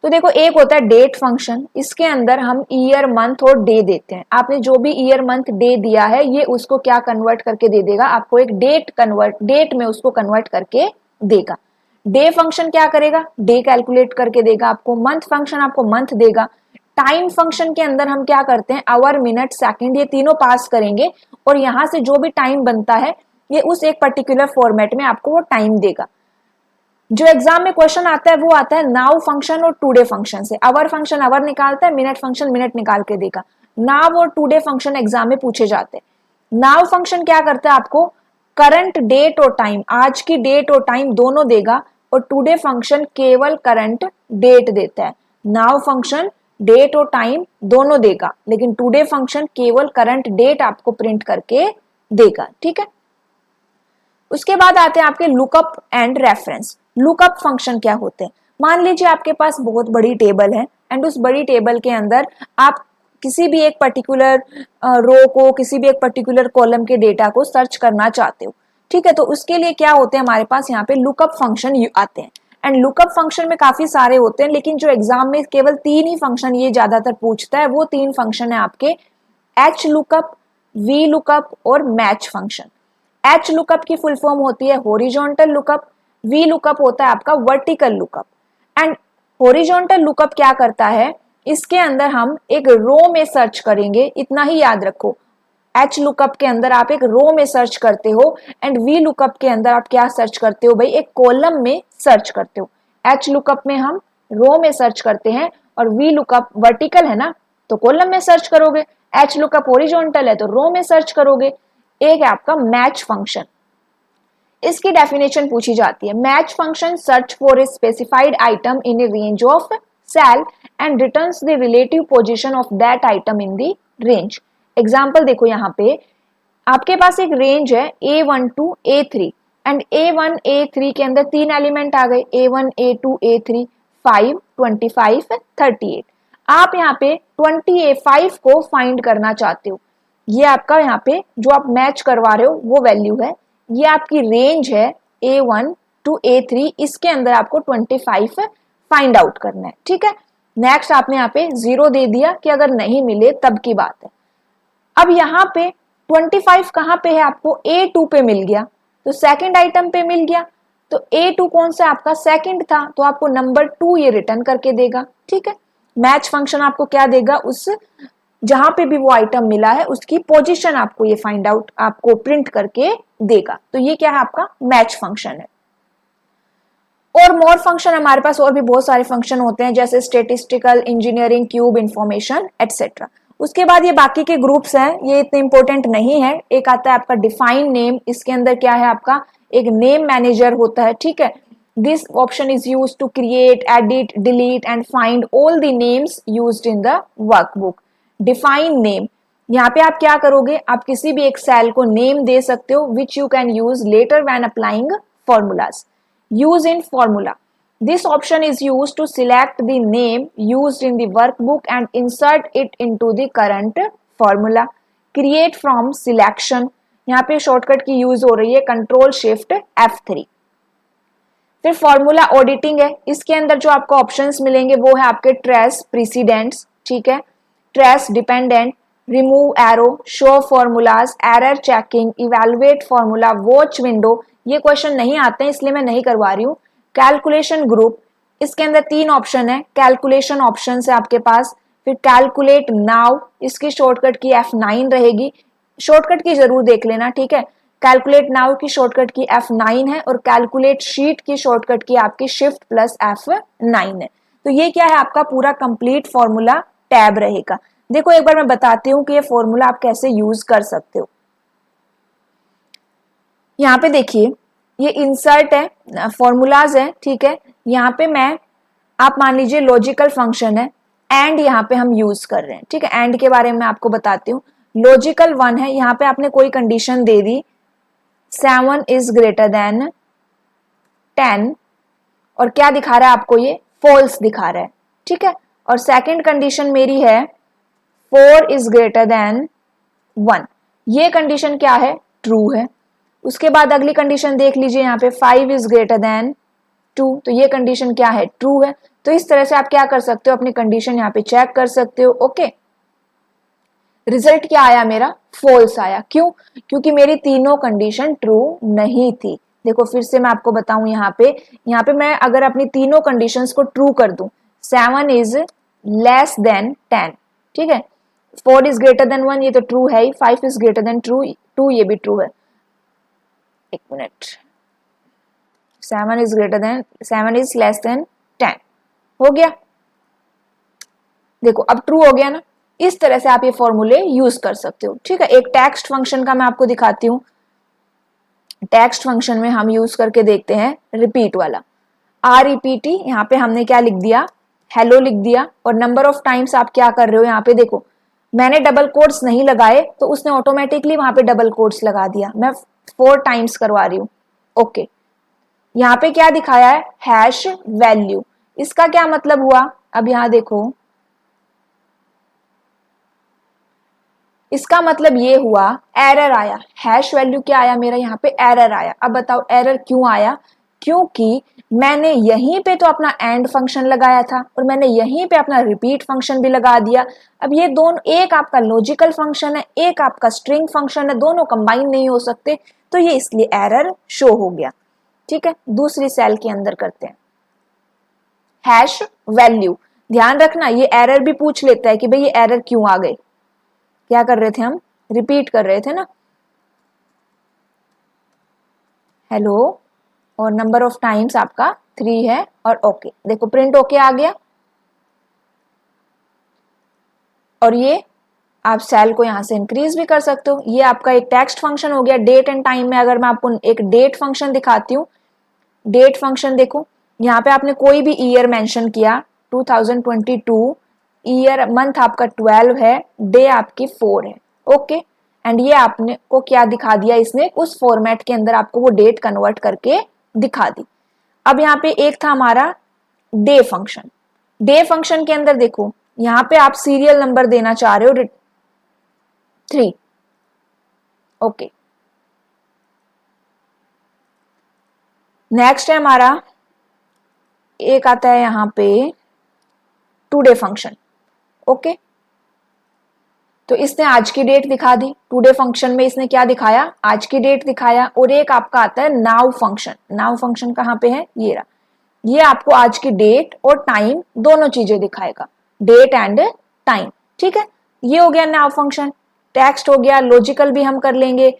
तो देखो एक होता है डेट फंक्शन, इसके अंदर हम ईयर मंथ और डे देते हैं। आपने जो भी ईयर मंथ डे दिया है ये उसको क्या कन्वर्ट करके दे देगा, आपको एक डेट में उसको कन्वर्ट करके देगा। डे फंक्शन क्या करेगा, डे कैलकुलेट करके देगा आपको। मंथ फंक्शन आपको मंथ देगा। टाइम फंक्शन के अंदर हम क्या करते हैं, आवर, मिनट, सेकंड ये तीनों पास करेंगे और यहां से जो भी टाइम बनता है ये उस एक पर्टिकुलर फॉर्मेट में आपको वो टाइम देगा। जो एग्जाम में क्वेश्चन आता है वो आता है नाउ फंक्शन और टुडे फंक्शन से। आवर फंक्शन आवर निकालता है, मिनट फंक्शन मिनट निकाल के देगा। नाउ और टुडे फंक्शन एग्जाम में पूछे जाते हैं। नाउ फंक्शन क्या करता है, आपको करंट डेट और टाइम, आज की डेट और टाइम दोनों देगा, और टुडे फंक्शन केवल करंट डेट देता है। नाउ फंक्शन डेट और टाइम दोनों देगा, लेकिन टुडे फंक्शन केवल करंट डेट आपको प्रिंट करके देगा, ठीक है। उसके बाद आते हैं आपके lookup and reference. Lookup function क्या होते हैं, मान लीजिए आपके पास बहुत बड़ी टेबल है एंड उस बड़ी टेबल के अंदर आप किसी भी एक पर्टिकुलर रो को, किसी भी एक पर्टिकुलर कॉलम के डेटा को सर्च करना चाहते हो, ठीक है। तो उसके लिए क्या होते हैं हमारे पास यहाँ पे लुकअप फंक्शन आते हैं। एंड लुकअप फंक्शन में काफी सारे होते हैं, लेकिन जो एग्जाम में केवल 3 ही फंक्शन ये ज्यादातर पूछता है, वो 3 फंक्शन है आपके एच लुकअप, वी लुकअप और मैच फंक्शन। एच लुकअप की फुल फॉर्म होती है हॉरिजॉन्टल लुकअप, वी लुकअप होता है आपका vertical lookup. And horizontal lookup क्या करता है, इसके अंदर हम एक रो में सर्च करेंगे, इतना ही याद रखो। एच लुकअप के अंदर आप एक रो में सर्च करते हो, एंड वी लुकअप के अंदर आप क्या सर्च करते हो भाई, एक कॉलम में सर्च करते हो। एच लुकअप में हम रो में सर्च करते हैं, और वी लुकअप वर्टिकल है ना तो कॉलम में सर्च करोगे, एच लुकअप हॉरिजॉन्टल है तो रो में सर्च करोगे। एक है आपका मैच फंक्शन, इसकी डेफिनेशन पूछी जाती है। Match function search for a specified item in a range of cell and returns the relative position of that item in the range. Example देखो यहाँ पे आपके पास एक रेंज है A1 to A3 and A1 A3 के अंदर 3 element आ गए, A1 A2 A3, 5, 25, 38। आप यहाँ पे 25 को फाइंड करना चाहते हो। ये आपका यहाँ पे जो आप मैच करवा रहे हो वो वैल्यू है, ये आपकी रेंज है A1 टू A3, इसके अंदर आपको 25 फाइंड आउट करना है, ठीक है। नेक्स्ट आपने यहाँ पे 0 दे दिया कि अगर नहीं मिले तब की बात है। अब यहाँ पे 25 कहाँ पे है, आपको A2 पे मिल गया, तो सेकंड आइटम पे मिल गया, तो A2 कौन सा आपका सेकंड था, तो आपको नंबर 2 ये रिटर्न करके देगा, ठीक है। मैच फंक्शन आपको क्या देगा, उस जहां पे भी वो आइटम मिला है उसकी पोजीशन आपको ये फाइंड आउट, आपको प्रिंट करके देगा। तो ये क्या है, आपका मैच फंक्शन है। और मोर फंक्शन हमारे पास और भी बहुत सारे फंक्शन होते हैं, जैसे statistical, engineering, cube, information etcetera. उसके बाद ये बाकी के ग्रुप्स हैं, ये इतने इंपॉर्टेंट नहीं है। एक आता है आपका डिफाइन नेम, इसके अंदर क्या है आपका एक नेम मैनेजर होता है, ठीक है। This option is used to create, edit, delete and find all the names used in the workbook. Define name, यहाँ पे आप क्या करोगे, आप किसी भी एक सेल को नेम दे सकते हो, which you can use letter when applying formulas. Use in formula, This option is used to select the name used in the workbook and insert it into the current formula. Create from selection, यहाँ पे shortcut की use हो रही है control shift F3। फिर formula auditing है, इसके अंदर जो आपको ऑप्शंस मिलेंगे वो है आपके ट्रेस प्रीसीडेंट्स, ठीक है, trace dependent, remove arrow, show formulas, error checking, evaluate formula, watch window. ये क्वेश्चन नहीं आते हैं इसलिए मैं नहीं करवा रही हूँ। कैलकुलेशन ग्रुप, इसके अंदर 3 ऑप्शन है, कैलकुलेशन ऑप्शन है आपके पास। फिर कैलकुलेट नाउ, इसकी शॉर्टकट की F9 रहेगी, शॉर्टकट की जरूर देख लेना, ठीक है। कैलकुलेट नाउ की शॉर्टकट की F9 है और कैलकुलेट शीट की शॉर्टकट की आपकी शिफ्ट प्लस F9 है। तो ये क्या है, आपका पूरा कंप्लीट फॉर्मूला टैब रहेगा। देखो एक बार मैं बताती हूँ कि ये फॉर्मूला आप कैसे यूज कर सकते हो। यहाँ पे देखिए ये इंसर्ट है, फॉर्मूलाज है, ठीक है। यहाँ पे मैं, आप मान लीजिए लॉजिकल फंक्शन है, एंड यहाँ पे हम यूज कर रहे हैं, ठीक है। एंड के बारे में आपको बताती हूँ। लॉजिकल 1 है, यहाँ पे आपने कोई condition they the 7 is greater than 10 और क्या दिखा रहा है आपको, ये फॉल्स दिखा रहा है, ठीक है। और सेकंड कंडीशन मेरी है 4 इज ग्रेटर देन 1, ये कंडीशन क्या है, ट्रू है। उसके बाद अगली कंडीशन देख लीजिए, यहाँ पे 5 इज ग्रेटर देन 2, तो ये कंडीशन क्या है, ट्रू है। तो इस तरह से आप क्या कर सकते हो, अपनी कंडीशन यहाँ पे चेक कर सकते हो। ओके, रिजल्ट क्या आया मेरा, फॉल्स आया। क्यों, क्योंकि मेरी तीनों कंडीशन ट्रू नहीं थी। देखो फिर से मैं आपको बताऊं, यहाँ पे मैं अगर अपनी तीनों कंडीशंस को ट्रू कर दूं, 7 इज लेस देन 10, ठीक है, 4 इज ग्रेटर देन 1, ये तो ट्रू है ही, 5 इज ग्रेटर देन 2, ये भी ट्रू है। एक मिनट, 7 इज लेस देन 10 हो गया। देखो अब ट्रू हो गया ना। इस तरह से आप ये फॉर्मूले यूज कर सकते हो, ठीक है। एक टेक्स्ट फंक्शन का मैं आपको दिखाती हूँ। टेक्स्ट फंक्शन में हम यूज करके देखते हैं रिपीट वाला, REPT। यहाँ पे हमने क्या लिख दिया, हेलो लिख दिया, और नंबर ऑफ टाइम्स आप क्या कर रहे हो, यहाँ पे देखो मैंने डबल कोट्स नहीं लगाए तो उसने ऑटोमेटिकली वहां पे डबल कोट्स लगा दिया, मैं 4 टाइम्स करवा रही हूँ। ओके, यहाँ पे क्या दिखाया है, हैश वैल्यू, इसका क्या मतलब हुआ, अब यहाँ देखो इसका मतलब ये हुआ एरर आया, हैश वैल्यू क्या आया मेरा, यहाँ पे एरर आया। अब बताओ एरर क्यों आया, क्योंकि मैंने यहीं पे तो अपना एंड फंक्शन लगाया था और मैंने यहीं पे अपना रिपीट फंक्शन भी लगा दिया। अब ये दोनों, एक आपका लॉजिकल फंक्शन है, एक आपका स्ट्रिंग फंक्शन है, दोनों कंबाइन नहीं हो सकते, तो ये इसलिए एरर शो हो गया, ठीक है। दूसरी सेल के अंदर करते हैं हैश वैल्यू। ध्यान रखना ये एरर भी पूछ लेता है कि भाई ये एरर क्यों आ गए। क्या कर रहे थे हम, रिपीट कर रहे थे ना, हेलो, और नंबर ऑफ टाइम्स आपका 3 है, और ओके। देखो प्रिंट ओके आ गया। और ये आप सेल को यहां से इंक्रीज भी कर सकते हो। ये आपका एक टेक्स्ट फंक्शन हो गया। डेट एंड टाइम में अगर मैं आपको एक डेट फंक्शन दिखाती हूँ, डेट फंक्शन देखो, यहाँ पे आपने कोई भी ईयर मेंशन किया, 2022, ईयर मंथ आपका 12 है, डे आपकी 4 है, ओके। एंड ये आपने को क्या दिखा दिया, इसने उस फॉर्मेट के अंदर आपको वो डेट कन्वर्ट करके दिखा दी। अब यहाँ पे एक था हमारा डे फंक्शन। डे फंक्शन के अंदर देखो यहाँ पे आप सीरियल नंबर देना चाह रहे हो 3, ओके। नेक्स्ट है हमारा, एक आता है यहाँ पे टुडे फंक्शन, ओके। तो इसने आज की डेट दिखा दी, टुडे फंक्शन में इसने क्या दिखाया, आज की डेट दिखाया। और एक आपका आता है नाउ फंक्शन। नाउ फंक्शन कहाँ पे है, ये रहा, ये आपको आज की डेट और टाइम दोनों चीजें दिखाएगा, डेट एंड टाइम, ठीक है। ये हो गया नाउ फंक्शन। टेक्स्ट हो गया, लॉजिकल भी हम कर लेंगे।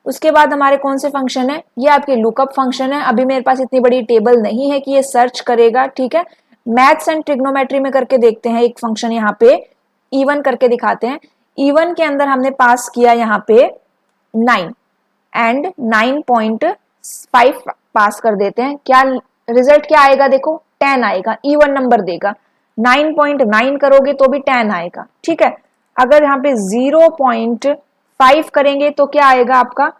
उसके बाद हमारे कौन से फंक्शन है, ये आपके लुकअप फंक्शन है। अभी मेरे पास इतनी बड़ी टेबल नहीं है कि ये सर्च करेगा, ठीक है। मैथ्स एंड ट्रिग्नोमेट्री में करके देखते हैं एक फंक्शन, यहाँ पे इवन करके दिखाते हैं। इवन के अंदर हमने पास किया यहाँ पे 9 एंड 9.5 पास कर देते हैं। क्या रिजल्ट क्या आएगा, देखो 10 आएगा, इवन नंबर देगा। 9.9 करोगे तो भी 10 आएगा, ठीक है। अगर यहाँ पे 0.5 करेंगे तो क्या आएगा आपका,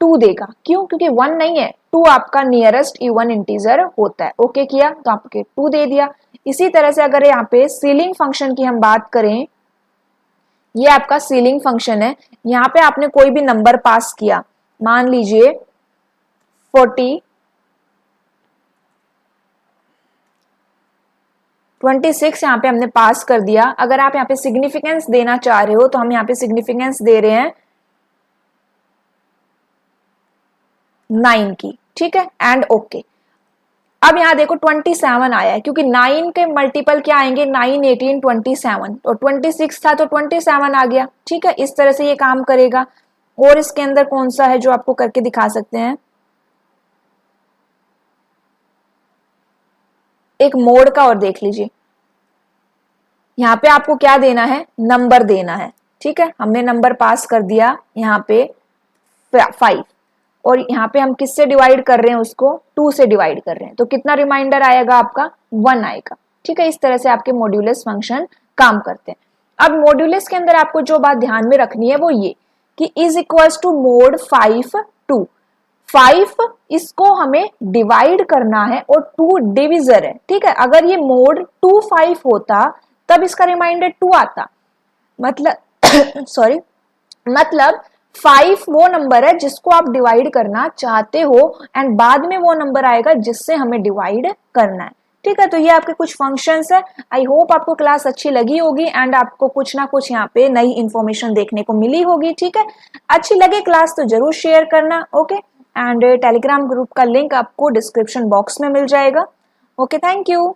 2 देगा। क्यों, क्योंकि 1 नहीं है, 2 आपका नियरेस्ट इवन इंटीजर होता है। ओके किया तो आपके 2 दे दिया। इसी तरह से अगर यहाँ पे सीलिंग फंक्शन की हम बात करें, ये आपका सीलिंग फंक्शन है। यहाँ पे आपने कोई भी नंबर पास किया, मान लीजिए 40, 26 यहाँ पे हमने पास कर दिया। अगर आप यहाँ पे सिग्निफिकेंस देना चाह रहे हो तो हम यहाँ पे सिग्निफिकेंस दे रहे हैं 9 की, ठीक है, एंड ओके। अब यहाँ देखो 27 आया है, क्योंकि 9 के मल्टीपल क्या आएंगे, 9, 18, 27, और 26 था तो 27 आ गया, ठीक है। इस तरह से ये काम करेगा। और इसके अंदर कौन सा है जो आपको करके दिखा सकते हैं, एक मोड का और देख लीजिए। यहाँ पे आपको क्या देना है, नंबर देना है, ठीक है। हमने नंबर पास कर दिया यहाँ पे 5, और यहाँ पे हम किससे डिवाइड कर रहे हैं, उसको 2 से डिवाइड कर रहे हैं, तो कितना रिमाइंडर आएगा आपका, 1 आएगा, ठीक है। इस तरह से आपके मॉड्यूलस फंक्शन काम करते हैं। अब मॉड्यूलस के अंदर आपको जो बात ध्यान में रखनी है वो ये कि इज इक्वल्स टू मोड 5 2, 5 इसको हमें डिवाइड करना है और 2 डिविजर है, ठीक है। अगर ये मोड 2 5 होता तब इसका रिमाइंडर 2 आता, मतलब सॉरी, मतलब 5 वो नंबर है जिसको आप डिवाइड करना चाहते हो, एंड बाद में वो नंबर आएगा जिससे हमें डिवाइड करना है, ठीक है। तो ये आपके कुछ फंक्शंस है। आई होप आपको क्लास अच्छी लगी होगी एंड आपको कुछ ना कुछ यहाँ पे नई इंफॉर्मेशन देखने को मिली होगी, ठीक है। अच्छी लगे क्लास तो जरूर शेयर करना, ओके। एंड टेलीग्राम ग्रुप का लिंक आपको डिस्क्रिप्शन बॉक्स में मिल जाएगा। Okay, thank you.